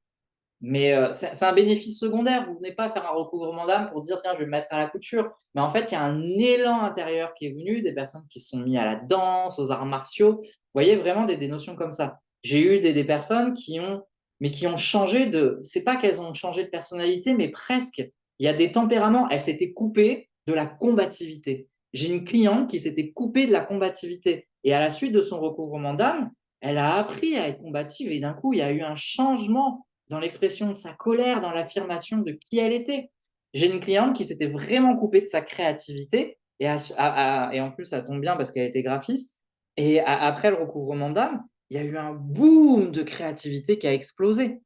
Mais c'est un bénéfice secondaire. Vous venez pas faire un recouvrement d'âme pour dire, tiens, je vais me mettre à la couture. Mais en fait, il y a un élan intérieur qui est venu, des personnes qui se sont mis à la danse, aux arts martiaux. Vous voyez, vraiment des notions comme ça. J'ai eu des personnes qui ont changé de... C'est pas qu'elles ont changé de personnalité, mais presque. Il y a des tempéraments. Elles s'étaient coupées de la combativité. J'ai une cliente qui s'était coupée de la combativité. Et à la suite de son recouvrement d'âme, elle a appris à être combative. Et d'un coup, il y a eu un changement dans l'expression de sa colère, dans l'affirmation de qui elle était. J'ai une cliente qui s'était vraiment coupée de sa créativité, et en plus, ça tombe bien parce qu'elle était graphiste, et après le recouvrement d'âme, il y a eu un boom de créativité qui a explosé.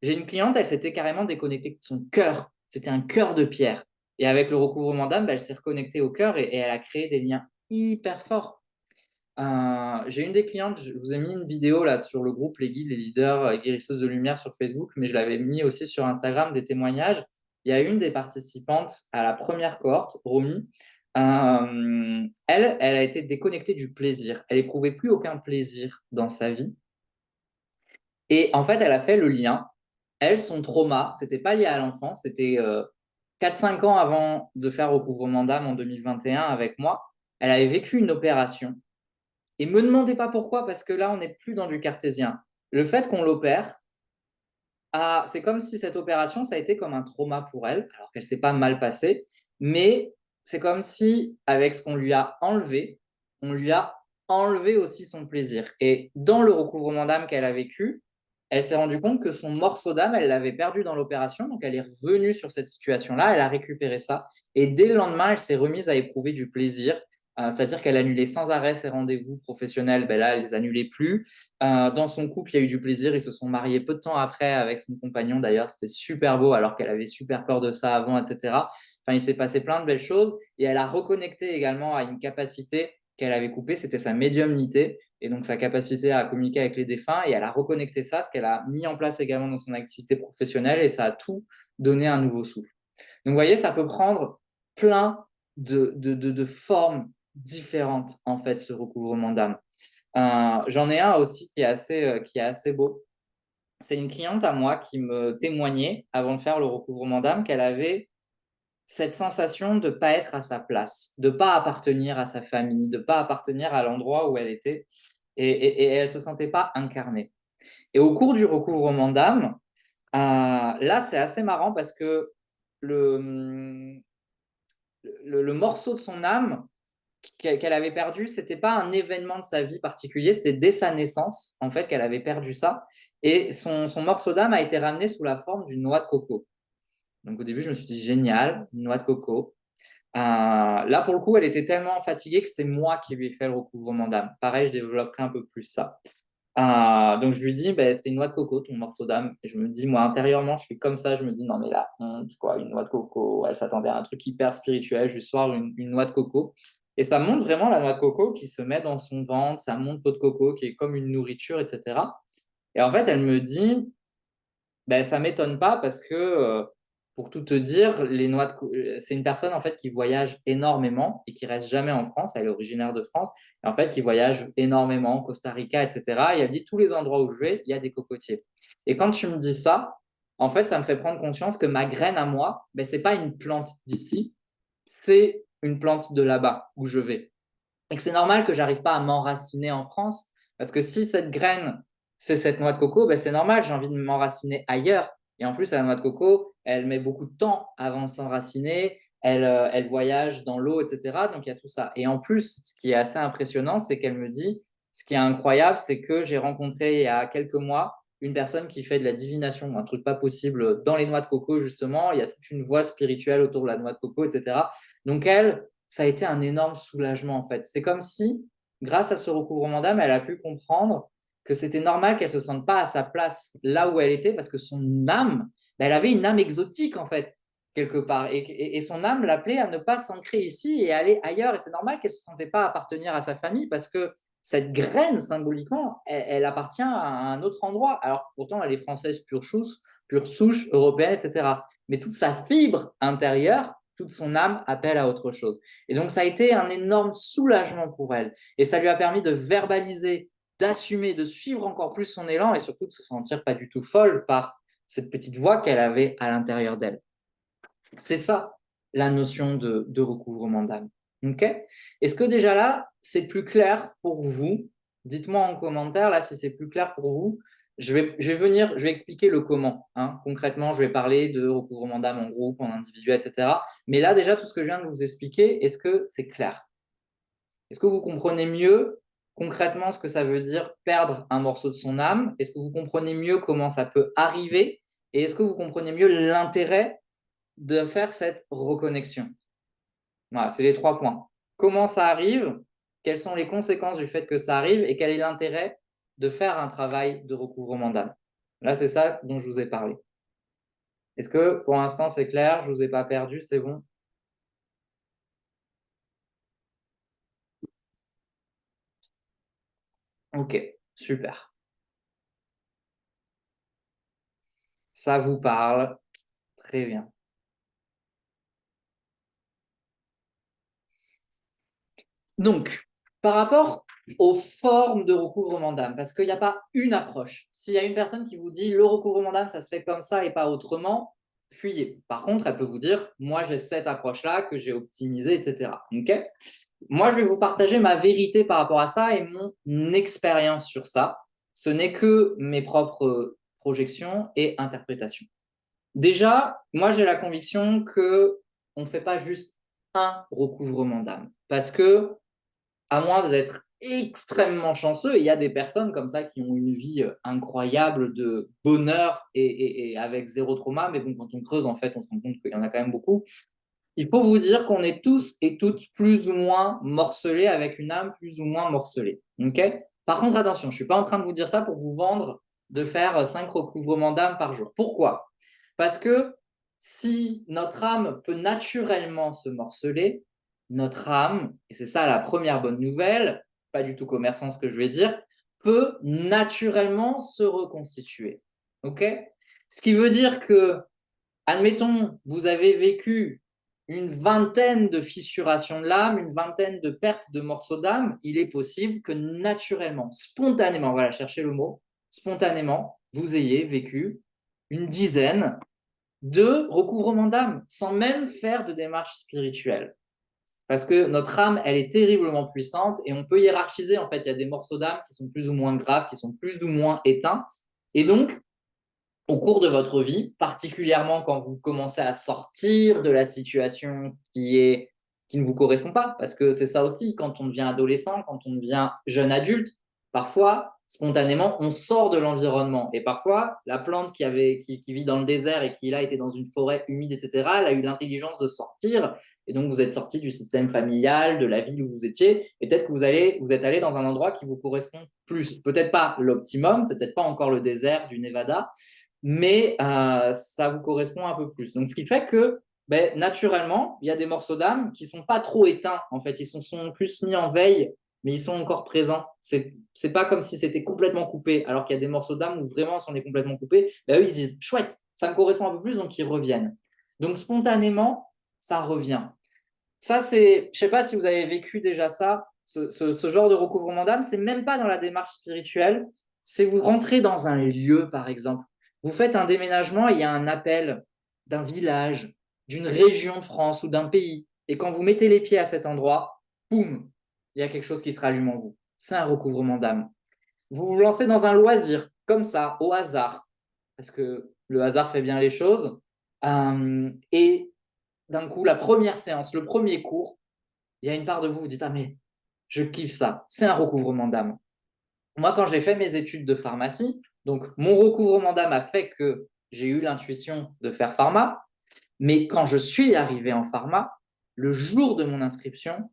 J'ai une cliente, elle s'était carrément déconnectée de son cœur, c'était un cœur de pierre. Et avec le recouvrement d'âme, elle s'est reconnectée au cœur et elle a créé des liens hyper forts. J'ai une des clientes, je vous ai mis une vidéo là sur le groupe Les Guides, les leaders guérisseuses de lumière sur Facebook, mais je l'avais mis aussi sur Instagram, des témoignages. Il y a une des participantes à la première cohorte, Romy. Elle a été déconnectée du plaisir. Elle n'éprouvait plus aucun plaisir dans sa vie. Et en fait, elle a fait le lien. Elle, son trauma, c'était pas lié à l'enfance, c'était 4-5 ans avant de faire recouvrement d'âme en 2021 avec moi. Elle avait vécu une opération et me demandez pas pourquoi, parce que là, on n'est plus dans du cartésien. Le fait qu'on l'opère, c'est comme si cette opération, ça a été comme un trauma pour elle, alors qu'elle s'est pas mal passée, mais c'est comme si, avec ce qu'on lui a enlevé, on lui a enlevé aussi son plaisir. Et dans le recouvrement d'âme qu'elle a vécu, elle s'est rendue compte que son morceau d'âme, elle l'avait perdu dans l'opération, donc elle est revenue sur cette situation-là, elle a récupéré ça, et dès le lendemain, elle s'est remise à éprouver du plaisir, c'est-à-dire qu'elle annulait sans arrêt ses rendez-vous professionnels, ben là, elle les annulait plus. Dans son couple, il y a eu du plaisir. Ils se sont mariés peu de temps après avec son compagnon. D'ailleurs, c'était super beau alors qu'elle avait super peur de ça avant, etc. Enfin, il s'est passé plein de belles choses. Et elle a reconnecté également à une capacité qu'elle avait coupée. C'était sa médiumnité et donc sa capacité à communiquer avec les défunts. Et elle a reconnecté ça, ce qu'elle a mis en place également dans son activité professionnelle. Et ça a tout donné un nouveau souffle. Donc, vous voyez, ça peut prendre plein de formes différentes, en fait, ce recouvrement d'âme. J'en ai un aussi qui est assez beau. C'est une cliente à moi qui me témoignait, avant de faire le recouvrement d'âme, qu'elle avait cette sensation de ne pas être à sa place, de ne pas appartenir à sa famille, de ne pas appartenir à l'endroit où elle était, et elle ne se sentait pas incarnée. Et au cours du recouvrement d'âme, là, c'est assez marrant parce que le, le morceau de son âme qu'elle avait perdu, c'était pas un événement de sa vie particulier, c'était dès sa naissance, en fait, qu'elle avait perdu ça. Et son morceau d'âme a été ramené sous la forme d'une noix de coco. Donc au début, je me suis dit, génial, une noix de coco. Là, pour le coup, elle était tellement fatiguée que c'est moi qui lui ai fait le recouvrement d'âme. Pareil, je développerai un peu plus ça. Donc je lui dis, ben, c'est une noix de coco, ton morceau d'âme. Et je me dis, moi, intérieurement, je suis comme ça, je me dis, non, mais là, quoi, une noix de coco, elle s'attendait à un truc hyper spirituel, je lui sors une noix de coco. Et ça montre vraiment la noix de coco qui se met dans son ventre, ça monte peau de coco qui est comme une nourriture, etc. Et en fait, elle me dit, ben, ça m'étonne pas parce que, pour tout te dire, c'est une personne en fait qui voyage énormément et qui reste jamais en France. Elle est originaire de France et en fait qui voyage énormément, Costa Rica, etc. Et elle dit tous les endroits où je vais, il y a des cocotiers. Et quand tu me dis ça, en fait, ça me fait prendre conscience que ma graine à moi, ben, c'est pas une plante d'ici, c'est une plante de là-bas où je vais. Et que c'est normal que j'arrive pas à m'enraciner en France, parce que si cette graine, c'est cette noix de coco, ben c'est normal, j'ai envie de m'enraciner ailleurs. Et en plus, la noix de coco, elle met beaucoup de temps avant de s'enraciner, elle voyage dans l'eau, etc. Donc, il y a tout ça. Et en plus, ce qui est assez impressionnant, c'est qu'elle me dit, ce qui est incroyable, c'est que j'ai rencontré il y a quelques mois une personne qui fait de la divination, un truc pas possible dans les noix de coco, justement. Il y a toute une voie spirituelle autour de la noix de coco, etc. Donc, elle, ça a été un énorme soulagement, en fait. C'est comme si, grâce à ce recouvrement d'âme, elle a pu comprendre que c'était normal qu'elle ne se sente pas à sa place là où elle était, parce que son âme, elle avait une âme exotique, en fait, quelque part. Et son âme l'appelait à ne pas s'ancrer ici et aller ailleurs. Et c'est normal qu'elle ne se sentait pas appartenir à sa famille, parce que cette graine, symboliquement, elle appartient à un autre endroit. Alors, pourtant, elle est française pure souche, européenne, etc. Mais toute sa fibre intérieure, toute son âme appelle à autre chose. Et donc, ça a été un énorme soulagement pour elle. Et ça lui a permis de verbaliser, d'assumer, de suivre encore plus son élan et surtout de se sentir pas du tout folle par cette petite voix qu'elle avait à l'intérieur d'elle. C'est ça la notion de recouvrement d'âme. Okay. Est-ce que déjà là, c'est plus clair pour vous? Dites-moi en commentaire là si c'est plus clair pour vous. Je vais expliquer le comment. Hein. Concrètement, je vais parler de recouvrement d'âme en groupe, en individuel, etc. Mais là, déjà, tout ce que je viens de vous expliquer, est-ce que c'est clair? Est-ce que vous comprenez mieux concrètement ce que ça veut dire perdre un morceau de son âme? Est-ce que vous comprenez mieux comment ça peut arriver? Et est-ce que vous comprenez mieux l'intérêt de faire cette reconnexion? Voilà, c'est les 3 points. Comment ça arrive? Quelles sont les conséquences du fait que ça arrive? Et quel est l'intérêt de faire un travail de recouvrement d'âme? Là, c'est ça dont je vous ai parlé. Est-ce que pour l'instant c'est clair? Je ne vous ai pas perdu, c'est bon? Ok, super. Ça vous parle? Très bien. Donc, par rapport aux formes de recouvrement d'âme, parce qu'il n'y a pas une approche. S'il y a une personne qui vous dit le recouvrement d'âme, ça se fait comme ça et pas autrement, fuyez. Par contre, elle peut vous dire, moi j'ai cette approche-là que j'ai optimisée, etc. Okay. Moi, je vais vous partager ma vérité par rapport à ça et mon expérience sur ça. Ce n'est que mes propres projections et interprétations. Déjà, moi j'ai la conviction que on ne fait pas juste un recouvrement d'âme, parce que à moins d'être extrêmement chanceux, il y a des personnes comme ça qui ont une vie incroyable de bonheur et avec zéro trauma, mais bon, quand on creuse, en fait, on se rend compte qu'il y en a quand même beaucoup. Il faut vous dire qu'on est tous et toutes plus ou moins morcelés, avec une âme plus ou moins morcelée. Okay. Par contre, attention, je ne suis pas en train de vous dire ça pour vous vendre de faire 5 recouvrements d'âme par jour. Pourquoi? Parce que si notre âme peut naturellement se morceler, notre âme, et c'est ça la première bonne nouvelle, pas du tout commerçant ce que je vais dire, peut naturellement se reconstituer. Ok. Ce qui veut dire que, admettons, vous avez vécu une vingtaine de fissurations de l'âme, une vingtaine de pertes de morceaux d'âme, il est possible que naturellement, spontanément, voilà, cherchez le mot, spontanément, vous ayez vécu une dizaine de recouvrements d'âme, sans même faire de démarche spirituelle. Parce que notre âme, elle est terriblement puissante et on peut hiérarchiser. En fait, il y a des morceaux d'âme qui sont plus ou moins graves, qui sont plus ou moins éteints. Et donc, au cours de votre vie, particulièrement quand vous commencez à sortir de la situation qui ne vous correspond pas, parce que c'est ça aussi, quand on devient adolescent, quand on devient jeune adulte, parfois, spontanément, on sort de l'environnement. Et parfois, la plante qui vit dans le désert et qui là était dans une forêt humide, etc., elle a eu l'intelligence de sortir. Et donc, vous êtes sorti du système familial, de la ville où vous étiez, et peut-être que vous êtes allé dans un endroit qui vous correspond plus. Peut-être pas l'optimum, c'est peut-être pas encore le désert du Nevada, mais ça vous correspond un peu plus. Donc, ce qui fait que naturellement, il y a des morceaux d'âme qui ne sont pas trop éteints, en fait. Ils sont plus mis en veille, mais ils sont encore présents. C'est pas comme si c'était complètement coupé, alors qu'il y a des morceaux d'âme où vraiment, si on est complètement coupé, eux, ils se disent, chouette, ça me correspond un peu plus, donc ils reviennent. Donc, spontanément, ça revient. Ça, je ne sais pas si vous avez vécu déjà ça, ce genre de recouvrement d'âme, c'est même pas dans la démarche spirituelle, c'est vous rentrez dans un lieu, par exemple. Vous faites un déménagement et il y a un appel d'un village, d'une région de France ou d'un pays. Et quand vous mettez les pieds à cet endroit, boum, il y a quelque chose qui se rallume en vous. C'est un recouvrement d'âme. Vous vous lancez dans un loisir, comme ça, au hasard. Parce que le hasard fait bien les choses. Et d'un coup, la première séance, le premier cours, il y a une part de vous, vous dites, ah mais je kiffe ça, c'est un recouvrement d'âme. Moi, quand j'ai fait mes études de pharmacie, donc mon recouvrement d'âme a fait que j'ai eu l'intuition de faire pharma, mais quand je suis arrivé en pharma, le jour de mon inscription,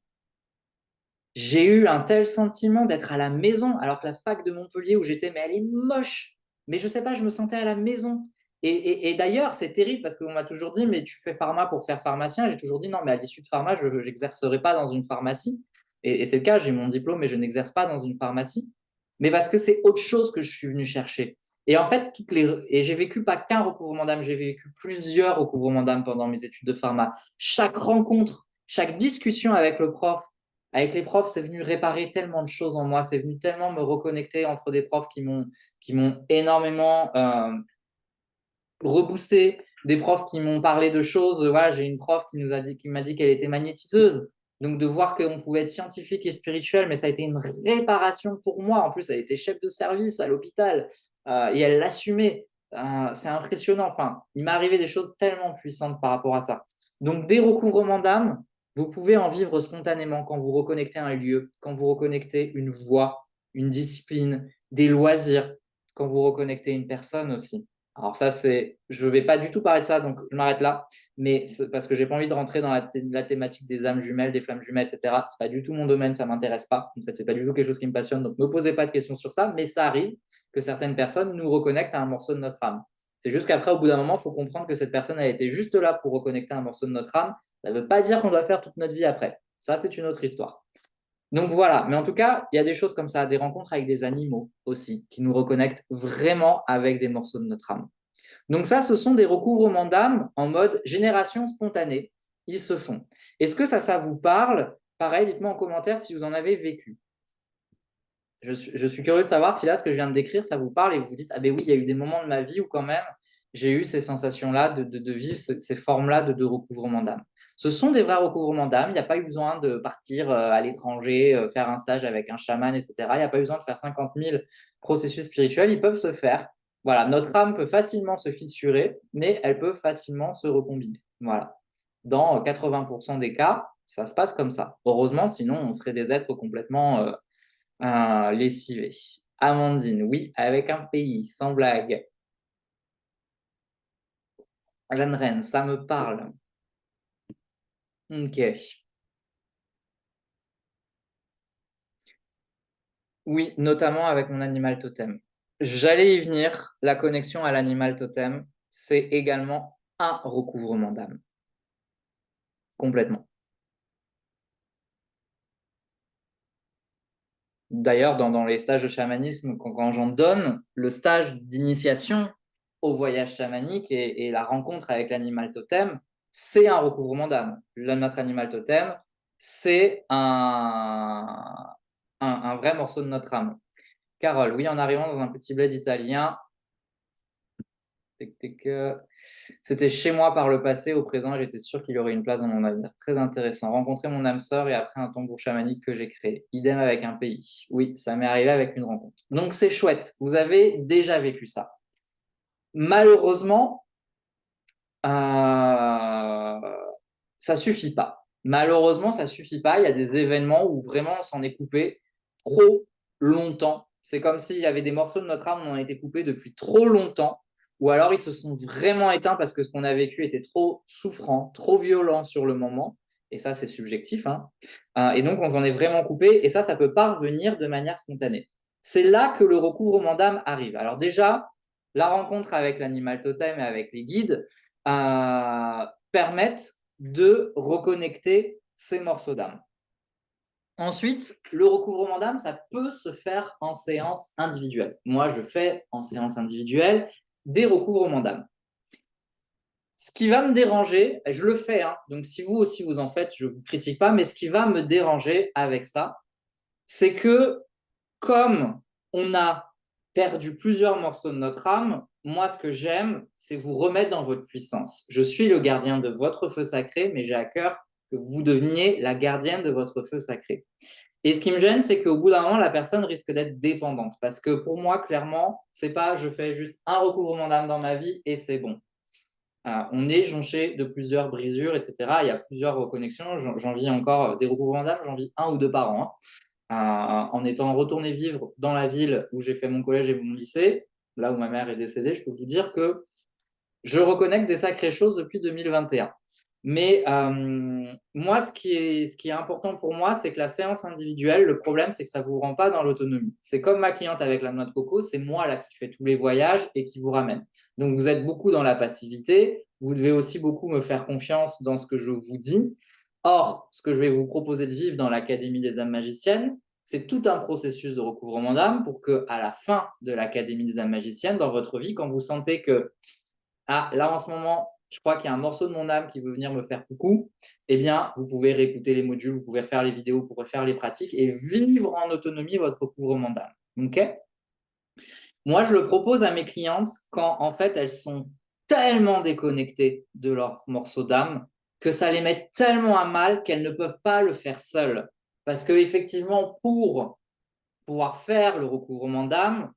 j'ai eu un tel sentiment d'être à la maison, alors que la fac de Montpellier où j'étais, mais elle est moche. Mais je sais pas, je me sentais à la maison. Et d'ailleurs, c'est terrible parce qu'on m'a toujours dit, mais tu fais pharma pour faire pharmacien. J'ai toujours dit, non, mais à l'issue de pharma, je n'exercerai pas dans une pharmacie. Et c'est le cas, j'ai mon diplôme, mais je n'exerce pas dans une pharmacie. Mais parce que c'est autre chose que je suis venu chercher. Et en fait, et j'ai vécu pas qu'un recouvrement d'âme, j'ai vécu plusieurs recouvrements d'âme pendant mes études de pharma. Chaque rencontre, chaque discussion avec les profs, c'est venu réparer tellement de choses en moi, c'est venu tellement me reconnecter entre des profs qui m'ont énormément reboosté, des profs qui m'ont parlé de choses. Voilà, j'ai une prof qui m'a dit qu'elle était magnétiseuse. Donc de voir qu'on pouvait être scientifique et spirituel, mais ça a été une réparation pour moi. En plus, elle était chef de service à l'hôpital et elle l'assumait. C'est impressionnant. Enfin, il m'est arrivé des choses tellement puissantes par rapport à ça. Donc des recouvrements d'âme, vous pouvez en vivre spontanément quand vous reconnectez un lieu, quand vous reconnectez une voie, une discipline, des loisirs, quand vous reconnectez une personne aussi. Alors ça, je ne vais pas du tout parler de ça, donc je m'arrête là, mais parce que j'ai pas envie de rentrer dans la thématique des âmes jumelles, des flammes jumelles, etc. C'est pas du tout mon domaine, ça m'intéresse pas. En fait, c'est pas du tout quelque chose qui me passionne, donc ne me posez pas de questions sur ça, mais ça arrive que certaines personnes nous reconnectent à un morceau de notre âme. C'est juste qu'après, au bout d'un moment, il faut comprendre que cette personne a été juste là pour reconnecter un morceau de notre âme. Ça ne veut pas dire qu'on doit faire toute notre vie après. Ça, c'est une autre histoire. Donc voilà, mais en tout cas, il y a des choses comme ça, des rencontres avec des animaux aussi, qui nous reconnectent vraiment avec des morceaux de notre âme. Donc ça, ce sont des recouvrements d'âme en mode génération spontanée. Ils se font. Est-ce que ça vous parle? Pareil, dites-moi en commentaire si vous en avez vécu. Je suis curieux de savoir si là, ce que je viens de décrire, ça vous parle et vous vous dites, ah ben oui, il y a eu des moments de ma vie où quand même, j'ai eu ces sensations-là de vivre ces formes-là de recouvrement d'âme. Ce sont des vrais recouvrements d'âme. Il n'y a pas eu besoin de partir à l'étranger, faire un stage avec un chaman, etc. Il n'y a pas eu besoin de faire 50 000 processus spirituels. Ils peuvent se faire. Voilà, notre âme peut facilement se fissurer, mais elle peut facilement se recombiner. Voilà. Dans 80% des cas, ça se passe comme ça. Heureusement, sinon, on serait des êtres complètement lessivés. Amandine, oui, avec un pays, sans blague. Jeanne Rennes, ça me parle. Ok. Oui, notamment avec mon animal totem. J'allais y venir. La connexion à l'animal totem, c'est également un recouvrement d'âme. Complètement. D'ailleurs, dans les stages de chamanisme, quand j'en donne, le stage d'initiation au voyage chamanique et la rencontre avec l'animal totem, c'est un recouvrement d'âme. Notre animal totem, c'est un vrai morceau de notre âme. Carole, oui, en arrivant dans un petit bled italien, c'était chez moi par le passé, au présent, j'étais sûr qu'il y aurait une place dans mon avenir. Très intéressant. Rencontrer mon âme sœur et après un tambour chamanique que j'ai créé. Idem avec un pays. Oui, ça m'est arrivé avec une rencontre. Donc c'est chouette. Vous avez déjà vécu ça. Malheureusement, ça suffit pas. Malheureusement, ça suffit pas. Il y a des événements où vraiment on s'en est coupé trop longtemps. C'est comme s'il y avait des morceaux de notre âme, on en a été coupés depuis trop longtemps. Ou alors ils se sont vraiment éteints parce que ce qu'on a vécu était trop souffrant, trop violent sur le moment. Et ça, c'est subjectif, hein. Et donc, on en est vraiment coupé. Et ça peut pas revenir de manière spontanée. C'est là que le recouvrement d'âme arrive. Alors déjà, la rencontre avec l'animal totem et avec les guides permettent de reconnecter ces morceaux d'âme. Ensuite, le recouvrement d'âme, ça peut se faire en séance individuelle. Moi, je fais en séance individuelle des recouvrements d'âme. Ce qui va me déranger, et je le fais, hein, donc si vous aussi vous en faites, je ne vous critique pas, mais ce qui va me déranger avec ça, c'est que comme on a perdu plusieurs morceaux de notre âme, moi, ce que j'aime, c'est vous remettre dans votre puissance. Je suis le gardien de votre feu sacré, mais j'ai à cœur que vous deveniez la gardienne de votre feu sacré. Et ce qui me gêne, c'est qu'au bout d'un moment, la personne risque d'être dépendante. Parce que pour moi, clairement, c'est pas je fais juste un recouvrement d'âme dans ma vie et c'est bon. On est jonché de plusieurs brisures, etc. Il y a plusieurs reconnexions. J'en vis encore des recouvrements d'âme, j'en vis un ou deux par an, hein. En étant retourné vivre dans la ville où j'ai fait mon collège et mon lycée, là où ma mère est décédée, je peux vous dire que je reconnecte des sacrées choses depuis 2021. Mais moi, ce qui est important pour moi, c'est que la séance individuelle, le problème, c'est que ça ne vous rend pas dans l'autonomie. C'est comme ma cliente avec la noix de coco, c'est moi là qui fais tous les voyages et qui vous ramène. Donc, vous êtes beaucoup dans la passivité. Vous devez aussi beaucoup me faire confiance dans ce que je vous dis. Or, ce que je vais vous proposer de vivre dans l'Académie des âmes magiciennes, c'est tout un processus de recouvrement d'âme pour que, à la fin de l'Académie des âmes magiciennes, dans votre vie, quand vous sentez que ah, là en ce moment, je crois qu'il y a un morceau de mon âme qui veut venir me faire coucou, eh bien, vous pouvez réécouter les modules, vous pouvez refaire les vidéos, vous pouvez faire les pratiques et vivre en autonomie votre recouvrement d'âme. OK? Moi, je le propose à mes clientes quand, en fait, elles sont tellement déconnectées de leur morceau d'âme que ça les met tellement à mal qu'elles ne peuvent pas le faire seules. Parce qu'effectivement, pour pouvoir faire le recouvrement d'âme,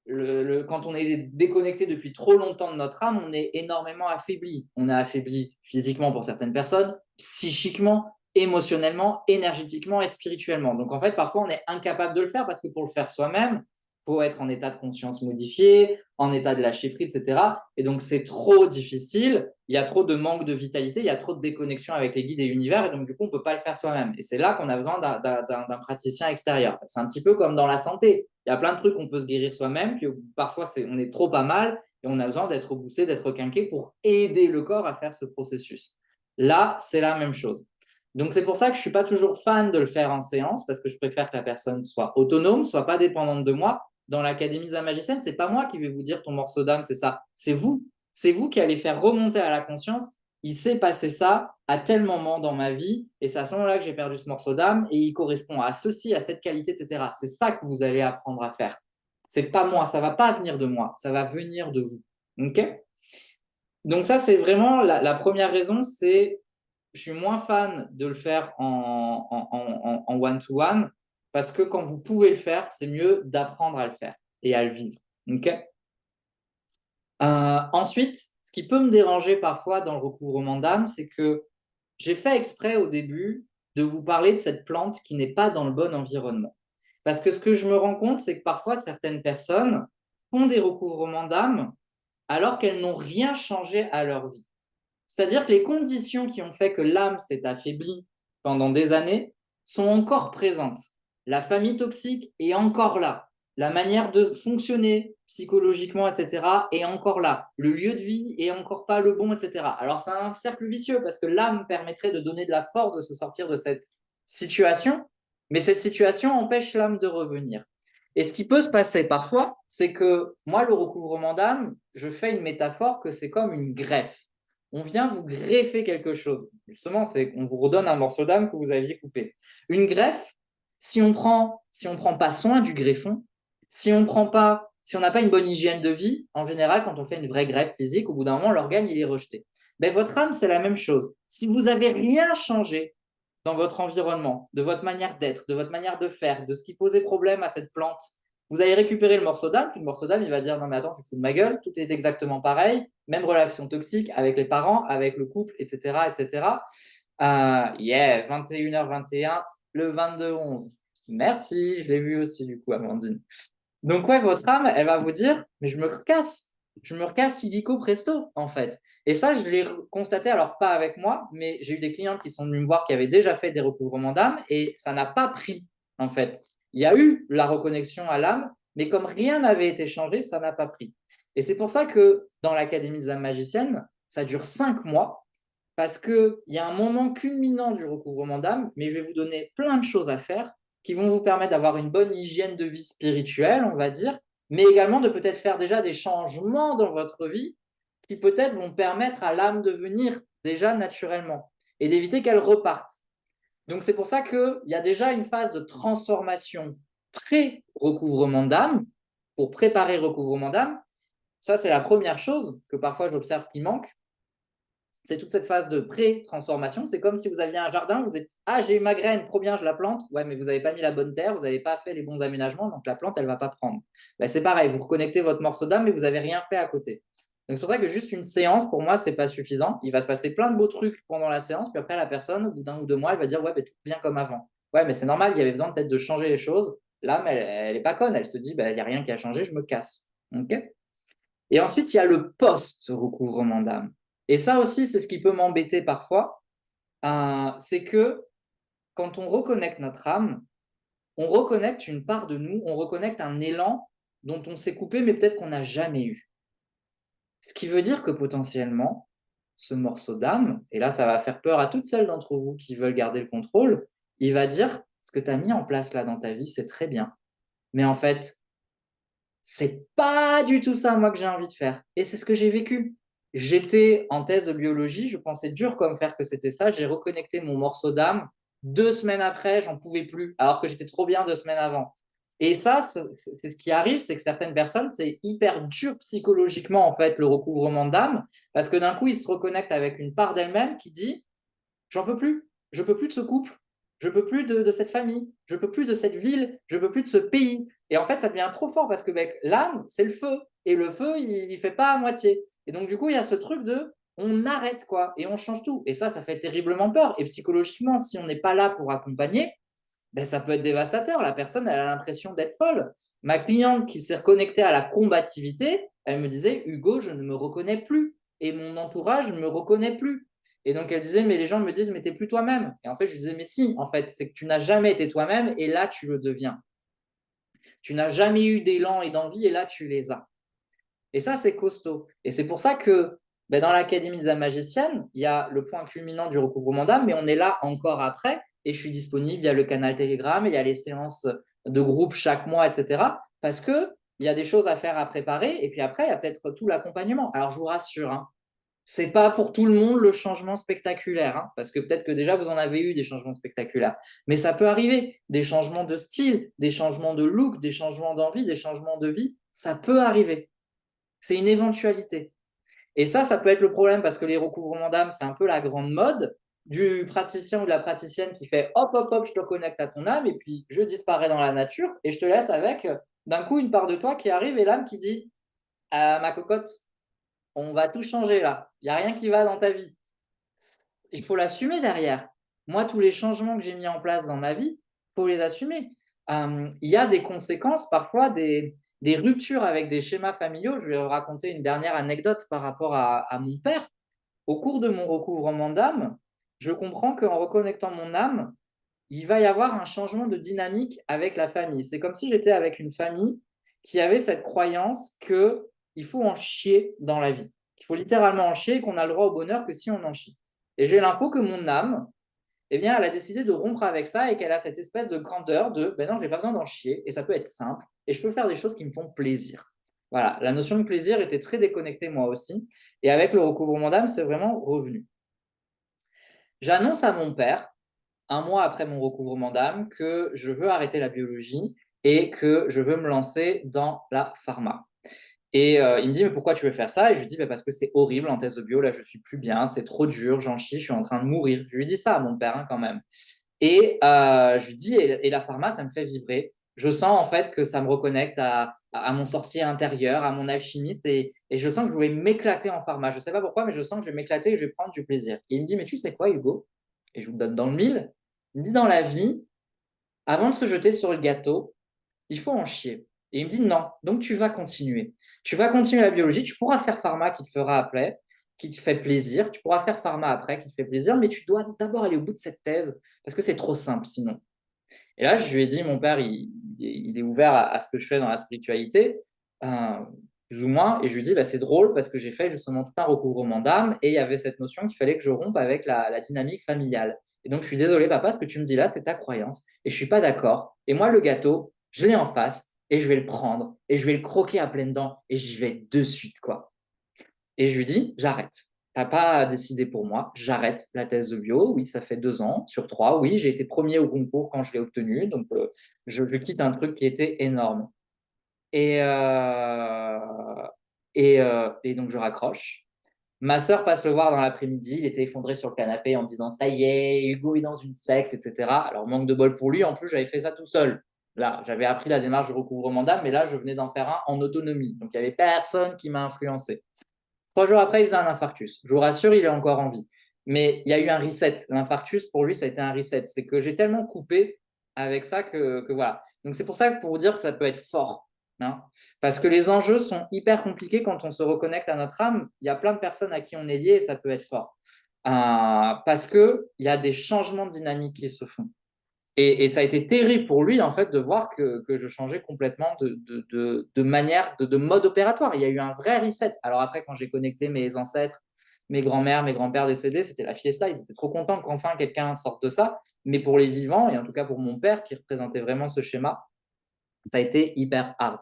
quand on est déconnecté depuis trop longtemps de notre âme, on est énormément affaibli. On est affaibli physiquement pour certaines personnes, psychiquement, émotionnellement, énergétiquement et spirituellement. Donc en fait, parfois, on est incapable de le faire parce que pour le faire soi-même, il faut être en état de conscience modifié, en état de lâcher prise, etc. Et donc c'est trop difficile, il y a trop de manque de vitalité, il y a trop de déconnexion avec les guides et l'univers, et donc du coup, on ne peut pas le faire soi-même. Et c'est là qu'on a besoin d'un praticien extérieur. C'est un petit peu comme dans la santé. Il y a plein de trucs qu'on peut se guérir soi-même, puis parfois on est trop pas mal et on a besoin d'être boosté, d'être quinqué pour aider le corps à faire ce processus. Là, c'est la même chose. Donc c'est pour ça que je ne suis pas toujours fan de le faire en séance, parce que je préfère que la personne soit autonome, soit pas dépendante de moi. Dans l'Académie de la magicienne, c'est pas moi qui vais vous dire ton morceau d'âme, c'est ça. C'est vous. C'est vous qui allez faire remonter à la conscience. Il s'est passé ça à tel moment dans ma vie, et c'est à ce moment-là que j'ai perdu ce morceau d'âme, et il correspond à ceci, à cette qualité, etc. C'est ça que vous allez apprendre à faire. C'est pas moi, ça va pas venir de moi, ça va venir de vous. Ok? Donc ça, c'est vraiment la première raison, c'est je suis moins fan de le faire en one-to-one parce que quand vous pouvez le faire, c'est mieux d'apprendre à le faire et à le vivre. Okay. Ensuite, ce qui peut me déranger parfois dans le recouvrement d'âme, c'est que j'ai fait exprès au début de vous parler de cette plante qui n'est pas dans le bon environnement. Parce que ce que je me rends compte, c'est que parfois certaines personnes font des recouvrements d'âme alors qu'elles n'ont rien changé à leur vie. C'est-à-dire que les conditions qui ont fait que l'âme s'est affaiblie pendant des années sont encore présentes. La famille toxique est encore là. La manière de fonctionner psychologiquement, etc., est encore là. Le lieu de vie est encore pas le bon, etc. Alors c'est un cercle vicieux parce que l'âme permettrait de donner de la force de se sortir de cette situation, mais cette situation empêche l'âme de revenir. Et ce qui peut se passer parfois, c'est que moi, le recouvrement d'âme, je fais une métaphore que c'est comme une greffe. On vient vous greffer quelque chose. Justement, c'est qu'on vous redonne un morceau d'âme que vous aviez coupé. Une greffe, si on prend pas soin du greffon, si on n'a pas une bonne hygiène de vie, en général, quand on fait une vraie greffe physique, au bout d'un moment, l'organe, il est rejeté. Ben, votre âme, c'est la même chose. Si vous n'avez rien changé dans votre environnement, de votre manière d'être, de votre manière de faire, de ce qui posait problème à cette plante, vous allez récupérer le morceau d'âme, puis le morceau d'âme, il va dire non mais attends, tu te fous de ma gueule, tout est exactement pareil, même relation toxique avec les parents, avec le couple, etc. etc. Yeah, 21h21, le 22-11. Merci, je l'ai vu aussi du coup, Amandine. Donc ouais, votre âme, elle va vous dire, mais je me recasse. Je me recasse illico presto, en fait. Et ça, je l'ai constaté, alors pas avec moi, mais j'ai eu des clientes qui sont venues me voir qui avaient déjà fait des recouvrements d'âme et ça n'a pas pris, en fait. Il y a eu la reconnexion à l'âme, mais comme rien n'avait été changé, ça n'a pas pris. Et c'est pour ça que dans l'Académie des âmes magiciennes, ça dure 5 mois parce qu'il y a un moment culminant du recouvrement d'âme, mais je vais vous donner plein de choses à faire qui vont vous permettre d'avoir une bonne hygiène de vie spirituelle, on va dire, mais également de peut-être faire déjà des changements dans votre vie qui peut-être vont permettre à l'âme de venir déjà naturellement et d'éviter qu'elle reparte. Donc c'est pour ça qu'il y a déjà une phase de transformation pré-recouvrement d'âme, pour préparer le recouvrement d'âme. Ça, c'est la première chose que parfois j'observe qui manque, c'est toute cette phase de pré-transformation. C'est comme si vous aviez un jardin, vous êtes, ah, j'ai eu ma graine, trop bien, je la plante. Ouais, mais vous n'avez pas mis la bonne terre, vous n'avez pas fait les bons aménagements, donc la plante, elle ne va pas prendre. Ben, c'est pareil, vous reconnectez votre morceau d'âme, mais vous n'avez rien fait à côté. Donc c'est pour ça que juste une séance, pour moi, c'est pas suffisant. Il va se passer plein de beaux trucs pendant la séance, puis après, la personne, au bout d'un ou deux mois, elle va dire, ouais, ben, tout bien comme avant. Ouais, mais c'est normal, il y avait besoin peut-être de changer les choses. L'âme, elle n'est pas conne, elle se dit, ben, il n'y a rien qui a changé, je me casse. Okay. Et ensuite, il y a le post-recouvrement d'âme. Et ça aussi, c'est ce qui peut m'embêter parfois. C'est que quand on reconnecte notre âme, on reconnecte une part de nous, on reconnecte un élan dont on s'est coupé, mais peut-être qu'on n'a jamais eu. Ce qui veut dire que potentiellement, ce morceau d'âme, et là, ça va faire peur à toutes celles d'entre vous qui veulent garder le contrôle, il va dire, ce que tu as mis en place là dans ta vie, c'est très bien. Mais en fait, c'est pas du tout ça, moi, que j'ai envie de faire. Et c'est ce que j'ai vécu. J'étais en thèse de biologie, je pensais dur comme faire que c'était ça. J'ai reconnecté mon morceau d'âme. 2 semaines après, j'en pouvais plus, alors que j'étais trop bien 2 semaines avant. Et ça, c'est ce qui arrive, c'est que certaines personnes, c'est hyper dur psychologiquement, en fait, le recouvrement d'âme, parce que d'un coup, ils se reconnectent avec une part d'elle-même qui dit, j'en peux plus, je peux plus de ce couple, je peux plus de cette famille, je peux plus de cette ville, je peux plus de ce pays. Et en fait, ça devient trop fort parce que l'âme, c'est le feu. Et le feu, il fait pas à moitié. Et donc, du coup, il y a ce truc de on arrête quoi et on change tout. Et ça fait terriblement peur. Et psychologiquement, si on n'est pas là pour accompagner, ben, ça peut être dévastateur. La personne, elle a l'impression d'être folle. Ma cliente qui s'est reconnectée à la combativité, elle me disait, Hugo, je ne me reconnais plus. Et mon entourage ne me reconnaît plus. Et donc, elle disait, mais les gens me disent, mais t'es plus toi-même. Et en fait, je lui disais, mais si, en fait, c'est que tu n'as jamais été toi-même et là, tu le deviens. Tu n'as jamais eu d'élan et d'envie et là, tu les as. Et ça, c'est costaud. Et c'est pour ça que ben, dans l'Académie des âmes magiciennes, il y a le point culminant du recouvrement d'âme, mais on est là encore après. Et je suis disponible via le canal Telegram, il y a les séances de groupe chaque mois, etc. Parce qu'il y a des choses à faire à préparer. Et puis après, il y a peut-être tout l'accompagnement. Alors, je vous rassure, hein, ce n'est pas pour tout le monde le changement spectaculaire, hein, parce que peut-être que déjà vous en avez eu des changements spectaculaires, mais ça peut arriver, des changements de style, des changements de look, des changements d'envie, des changements de vie, ça peut arriver. C'est une éventualité. Et ça peut être le problème parce que les recouvrements d'âme, c'est un peu la grande mode du praticien ou de la praticienne qui fait hop, hop, hop, je te connecte à ton âme et puis je disparais dans la nature et je te laisse avec d'un coup une part de toi qui arrive et l'âme qui dit ma cocotte, on va tout changer là. Il n'y a rien qui va dans ta vie. Il faut l'assumer derrière. Moi, tous les changements que j'ai mis en place dans ma vie, il faut les assumer. Il y a des conséquences, parfois des ruptures avec des schémas familiaux. Je vais raconter une dernière anecdote par rapport à mon père. Au cours de mon recouvrement d'âme, je comprends qu'en reconnectant mon âme, il va y avoir un changement de dynamique avec la famille. C'est comme si j'étais avec une famille qui avait cette croyance qu'il faut en chier dans la vie, qu'il faut littéralement en chier et qu'on a le droit au bonheur que si on en chie. Et j'ai l'info que mon âme, eh bien, elle a décidé de rompre avec ça et qu'elle a cette espèce de grandeur de ben non, je n'ai pas besoin d'en chier et ça peut être simple et je peux faire des choses qui me font plaisir. Voilà, la notion de plaisir était très déconnectée moi aussi et avec le recouvrement d'âme, c'est vraiment revenu. J'annonce à mon père, un mois après mon recouvrement d'âme, que je veux arrêter la biologie et que je veux me lancer dans la pharma. Et il me dit, mais pourquoi tu veux faire ça? Et je lui dis, bah, parce que c'est horrible en thèse de bio, là je suis plus bien, c'est trop dur, j'en chie, je suis en train de mourir. Je lui dis ça à mon père hein, quand même. Et je lui dis, et la pharma, ça me fait vibrer. Je sens en fait que ça me reconnecte à mon sorcier intérieur, à mon alchimiste, et je sens que je vais m'éclater en pharma. Je ne sais pas pourquoi, mais je sens que je vais m'éclater et je vais prendre du plaisir. Et il me dit, mais tu sais quoi, Hugo? Et je vous donne dans le mille. Il me dit, dans la vie, avant de se jeter sur le gâteau, il faut en chier. Et il me dit non, donc tu vas continuer. Tu vas continuer la biologie, tu pourras faire pharma qui te fera après, qui te fait plaisir, tu pourras faire pharma après qui te fait plaisir, mais tu dois d'abord aller au bout de cette thèse parce que c'est trop simple sinon. Et là, je lui ai dit, mon père, il est ouvert à ce que je fais dans la spiritualité, euh, plus ou moins, et je lui ai dit, bah, c'est drôle parce que j'ai fait justement tout un recouvrement d'âme et il y avait cette notion qu'il fallait que je rompe avec la dynamique familiale. Et donc, je suis désolé, papa, ce que tu me dis là, c'est ta croyance et je suis pas d'accord. Et moi, le gâteau, je l'ai en face et je vais le prendre et je vais le croquer à pleines dents et j'y vais de suite, quoi. Et je lui dis, j'arrête. Papa a décidé pour moi, j'arrête la thèse de bio. Oui, ça fait 2 ans sur 3. Oui, j'ai été premier au concours quand je l'ai obtenu. Donc, je quitte un truc qui était énorme. Et, euh, et donc, je raccroche. Ma sœur passe le voir dans l'après-midi, il était effondré sur le canapé en disant ça y est, Hugo est dans une secte, etc. Alors, manque de bol pour lui, en plus, j'avais fait ça tout seul. Là, j'avais appris la démarche de recouvrement d'âme, mais là, je venais d'en faire un en autonomie. Donc, il n'y avait personne qui m'a influencé. 3 jours après, il faisait un infarctus. Je vous rassure, il est encore en vie. Mais il y a eu un reset. L'infarctus, pour lui, ça a été un reset. C'est que j'ai tellement coupé avec ça que voilà. Donc, c'est pour ça que pour vous dire que ça peut être fort. Hein. Parce que les enjeux sont hyper compliqués quand on se reconnecte à notre âme. Il y a plein de personnes à qui on est lié et ça peut être fort. Parce qu'il y a des changements de dynamique qui se font. Et ça a été terrible pour lui, en fait, de voir que je changeais complètement de manière, de mode opératoire. Il y a eu un vrai reset. Alors après, quand j'ai connecté mes ancêtres, mes grands-mères, mes grands-pères décédés, c'était la fiesta. Ils étaient trop contents qu'enfin quelqu'un sorte de ça. Mais pour les vivants, et en tout cas pour mon père, qui représentait vraiment ce schéma, ça a été hyper hard.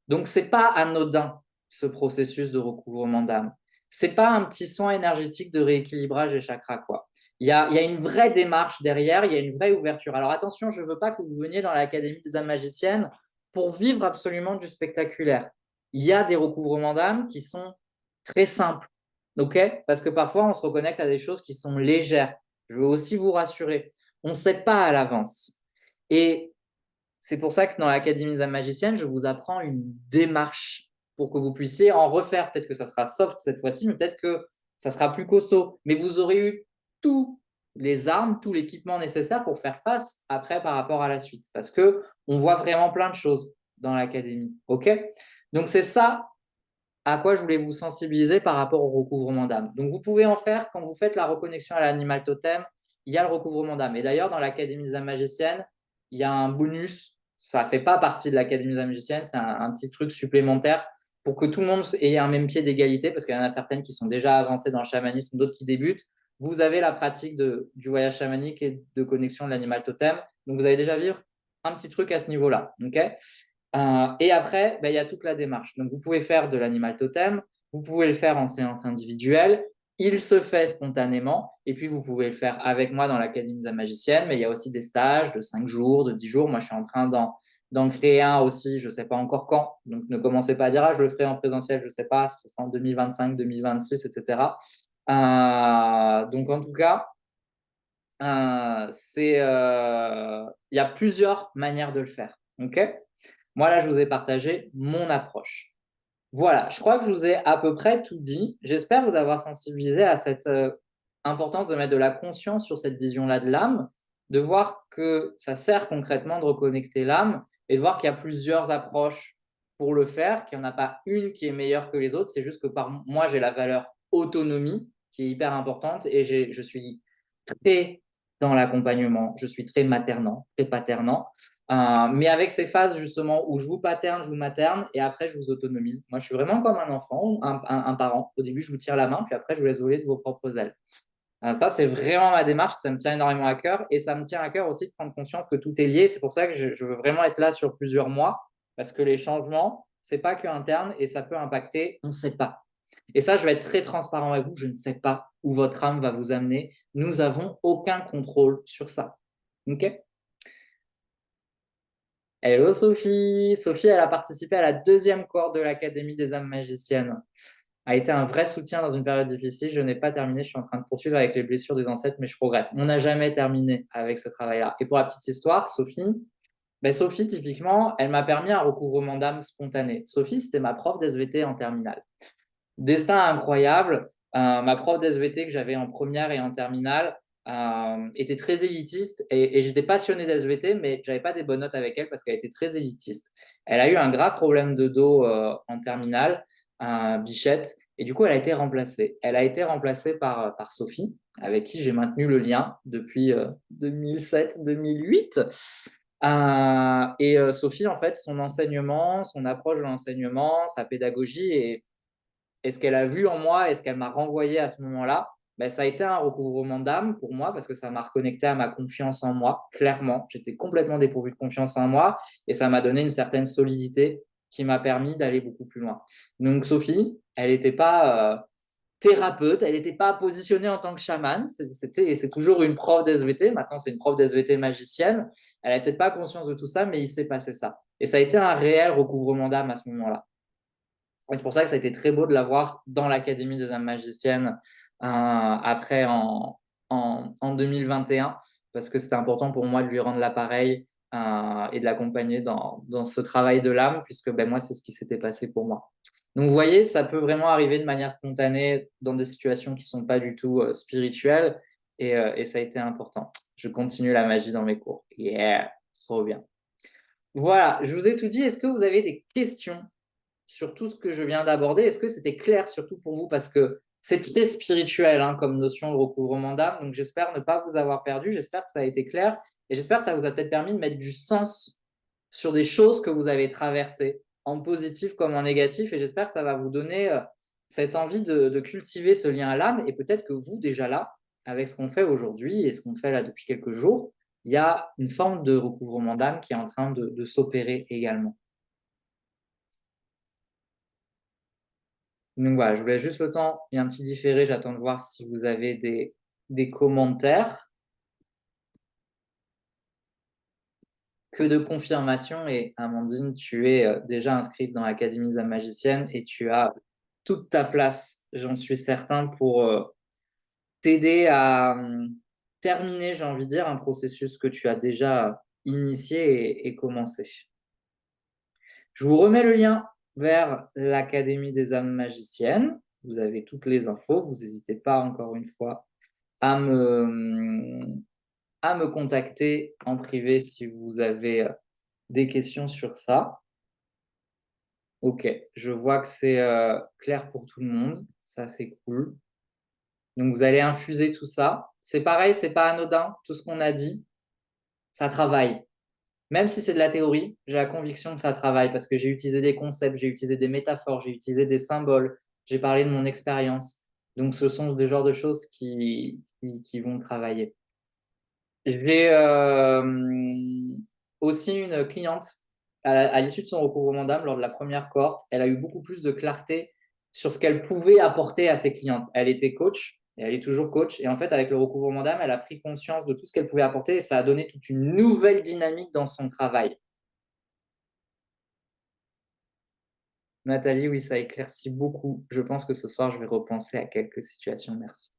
Donc, ce n'est pas anodin, ce processus de recouvrement d'âme. Ce n'est pas un petit soin énergétique de rééquilibrage des chakras, quoi. Il y a une vraie démarche derrière, il y a une vraie ouverture. Alors attention, je ne veux pas que vous veniez dans l'Académie des âmes magiciennes pour vivre absolument du spectaculaire. Il y a des recouvrements d'âme qui sont très simples, ok? Parce que parfois, on se reconnecte à des choses qui sont légères. Je veux aussi vous rassurer. On ne sait pas à l'avance. Et c'est pour ça que dans l'Académie des âmes magiciennes, je vous apprends une démarche pour que vous puissiez en refaire. Peut-être que ça sera soft cette fois-ci, mais peut-être que ça sera plus costaud. Mais vous aurez eu tous les armes, tout l'équipement nécessaire pour faire face après par rapport à la suite. Parce que on voit vraiment plein de choses dans l'Académie. OK? Donc, c'est ça à quoi je voulais vous sensibiliser par rapport au recouvrement d'âme. Donc, vous pouvez en faire quand vous faites la reconnexion à l'animal totem, il y a le recouvrement d'âme. Et d'ailleurs, dans l'Académie des âmes magiciennes, il y a un bonus, ça ne fait pas partie de l'Académie des âmes magiciennes, c'est un petit truc supplémentaire pour que tout le monde ait un même pied d'égalité, parce qu'il y en a certaines qui sont déjà avancées dans le chamanisme, d'autres qui débutent. Vous avez la pratique du voyage chamanique et de connexion de l'animal totem. Donc, vous allez déjà vivre un petit truc à ce niveau-là. Okay, et après, il y a toute la démarche. Donc, vous pouvez faire de l'animal totem, vous pouvez le faire en séance individuelle, il se fait spontanément, et puis vous pouvez le faire avec moi dans l'Académie des magiciennes, mais il y a aussi des stages de 5 jours, de 10 jours. Moi, je suis en train d'en créer un aussi, je ne sais pas encore quand. Donc, ne commencez pas à dire, je le ferai en présentiel, je ne sais pas, ce sera en 2025, 2026, etc. Donc, en tout cas, il y a plusieurs manières de le faire. OK? Moi, là, je vous ai partagé mon approche. Voilà, je crois que je vous ai à peu près tout dit. J'espère vous avoir sensibilisé à cette importance de mettre de la conscience sur cette vision-là de l'âme, de voir que ça sert concrètement de reconnecter l'âme et de voir qu'il y a plusieurs approches pour le faire, qu'il n'y en a pas une qui est meilleure que les autres. C'est juste que moi, j'ai la valeur autonomie qui est hyper importante et je suis très dans l'accompagnement, je suis très maternant, très paternant. Mais avec ces phases justement où je vous paterne, je vous materne et après je vous autonomise. Moi, je suis vraiment comme un enfant, un parent. Au début, je vous tire la main, puis après, je vous laisse voler de vos propres ailes. Ça, c'est vraiment ma démarche, ça me tient énormément à cœur et ça me tient à cœur aussi de prendre conscience que tout est lié. C'est pour ça que je veux vraiment être là sur plusieurs mois parce que les changements, c'est pas que interne et ça peut impacter, on ne sait pas. Et ça, je vais être très transparent avec vous, je ne sais pas où votre âme va vous amener. Nous n'avons aucun contrôle sur ça. OK? Hello Sophie. Sophie, elle a participé à la deuxième cohorte de l'Académie des âmes magiciennes. A été un vrai soutien dans une période difficile. Je n'ai pas terminé, je suis en train de poursuivre avec les blessures des ancêtres, mais je progresse. On n'a jamais terminé avec ce travail-là. Et pour la petite histoire, Sophie, typiquement, elle m'a permis un recouvrement d'âme spontané. Sophie, c'était ma prof d'SVT en terminale. Destin incroyable. Ma prof d'SVT que j'avais en première et en terminale était très élitiste et j'étais passionné d'SVT, mais je n'avais pas des bonnes notes avec elle parce qu'elle était très élitiste. Elle a eu un grave problème de dos en terminale, Bichette, et du coup, elle a été remplacée. Elle a été remplacée par Sophie, avec qui j'ai maintenu le lien depuis 2007-2008. Sophie, en fait, son enseignement, son approche de l'enseignement, sa pédagogie et ce qu'elle a vu en moi et ce qu'elle m'a renvoyé à ce moment-là, ça a été un recouvrement d'âme pour moi parce que ça m'a reconnecté à ma confiance en moi, clairement. J'étais complètement dépourvu de confiance en moi et ça m'a donné une certaine solidité qui m'a permis d'aller beaucoup plus loin. Donc Sophie, elle n'était pas thérapeute, elle n'était pas positionnée en tant que chamane, c'est toujours une prof d'SVT, maintenant c'est une prof d'SVT magicienne. Elle n'avait peut-être pas conscience de tout ça, mais il s'est passé ça. Et ça a été un réel recouvrement d'âme à ce moment-là. Et c'est pour ça que ça a été très beau de l'avoir dans l'Académie des âmes magiciennes après en 2021, parce que c'était important pour moi de lui rendre l'appareil et de l'accompagner dans ce travail de l'âme, puisque ben, moi, c'est ce qui s'était passé pour moi. Donc, vous voyez, ça peut vraiment arriver de manière spontanée dans des situations qui ne sont pas du tout spirituelles, et ça a été important. Je continue la magie dans mes cours. Yeah, trop bien. Voilà, je vous ai tout dit. Est-ce que vous avez des questions sur tout ce que je viens d'aborder? Est-ce que c'était clair, surtout pour vous? Parce que c'est très spirituel comme notion de recouvrement d'âme. Donc, j'espère ne pas vous avoir perdu. J'espère que ça a été clair. Et j'espère que ça vous a peut-être permis de mettre du sens sur des choses que vous avez traversées, en positif comme en négatif. Et j'espère que ça va vous donner cette envie de cultiver ce lien à l'âme. Et peut-être que vous, déjà là, avec ce qu'on fait aujourd'hui et ce qu'on fait là depuis quelques jours, il y a une forme de recouvrement d'âme qui est en train de s'opérer également. Donc voilà, je voulais juste le temps, il y a un petit différé, j'attends de voir si vous avez des commentaires. Que de confirmation. Et Amandine, tu es déjà inscrite dans l'Académie des âmes magiciennes et tu as toute ta place, j'en suis certain, pour t'aider à terminer, j'ai envie de dire, un processus que tu as déjà initié et commencé. Je vous remets le lien vers l'Académie des âmes magiciennes. Vous avez toutes les infos. Vous n'hésitez pas, encore une fois, à me contacter en privé si vous avez des questions sur ça. Ok, je vois que c'est clair pour tout le monde. Ça, c'est cool. Donc, vous allez infuser tout ça. C'est pareil, c'est pas anodin. Tout ce qu'on a dit, ça travaille. Même si c'est de la théorie, j'ai la conviction que ça travaille parce que j'ai utilisé des concepts, j'ai utilisé des métaphores, j'ai utilisé des symboles, j'ai parlé de mon expérience. Donc, ce sont des genres de choses qui vont travailler. J'ai aussi une cliente, à l'issue de son recouvrement d'âme, lors de la première cohorte, elle a eu beaucoup plus de clarté sur ce qu'elle pouvait apporter à ses clientes. Elle était coach, et elle est toujours coach, et en fait, avec le recouvrement d'âme, elle a pris conscience de tout ce qu'elle pouvait apporter, et ça a donné toute une nouvelle dynamique dans son travail. Nathalie, oui, ça éclaircit beaucoup. Je pense que ce soir, je vais repenser à quelques situations. Merci.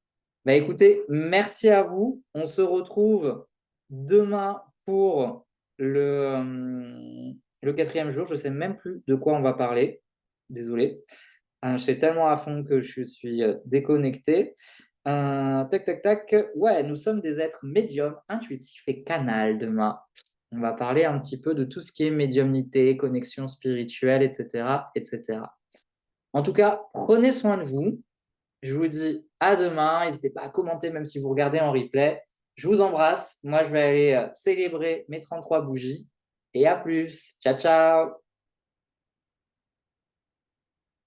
Bah, écoutez, merci à vous. On se retrouve demain pour le 4e jour. Je ne sais même plus de quoi on va parler. Désolé. Je suis tellement à fond que je suis déconnecté. Tac, tac, tac. Ouais, nous sommes des êtres médiums, intuitifs et canals demain. On va parler un petit peu de tout ce qui est médiumnité, connexion spirituelle, etc., etc. En tout cas, prenez soin de vous. Je vous dis à demain. N'hésitez pas à commenter, même si vous regardez en replay. Je vous embrasse. Moi, je vais aller célébrer mes 33 bougies. Et à plus. Ciao, ciao.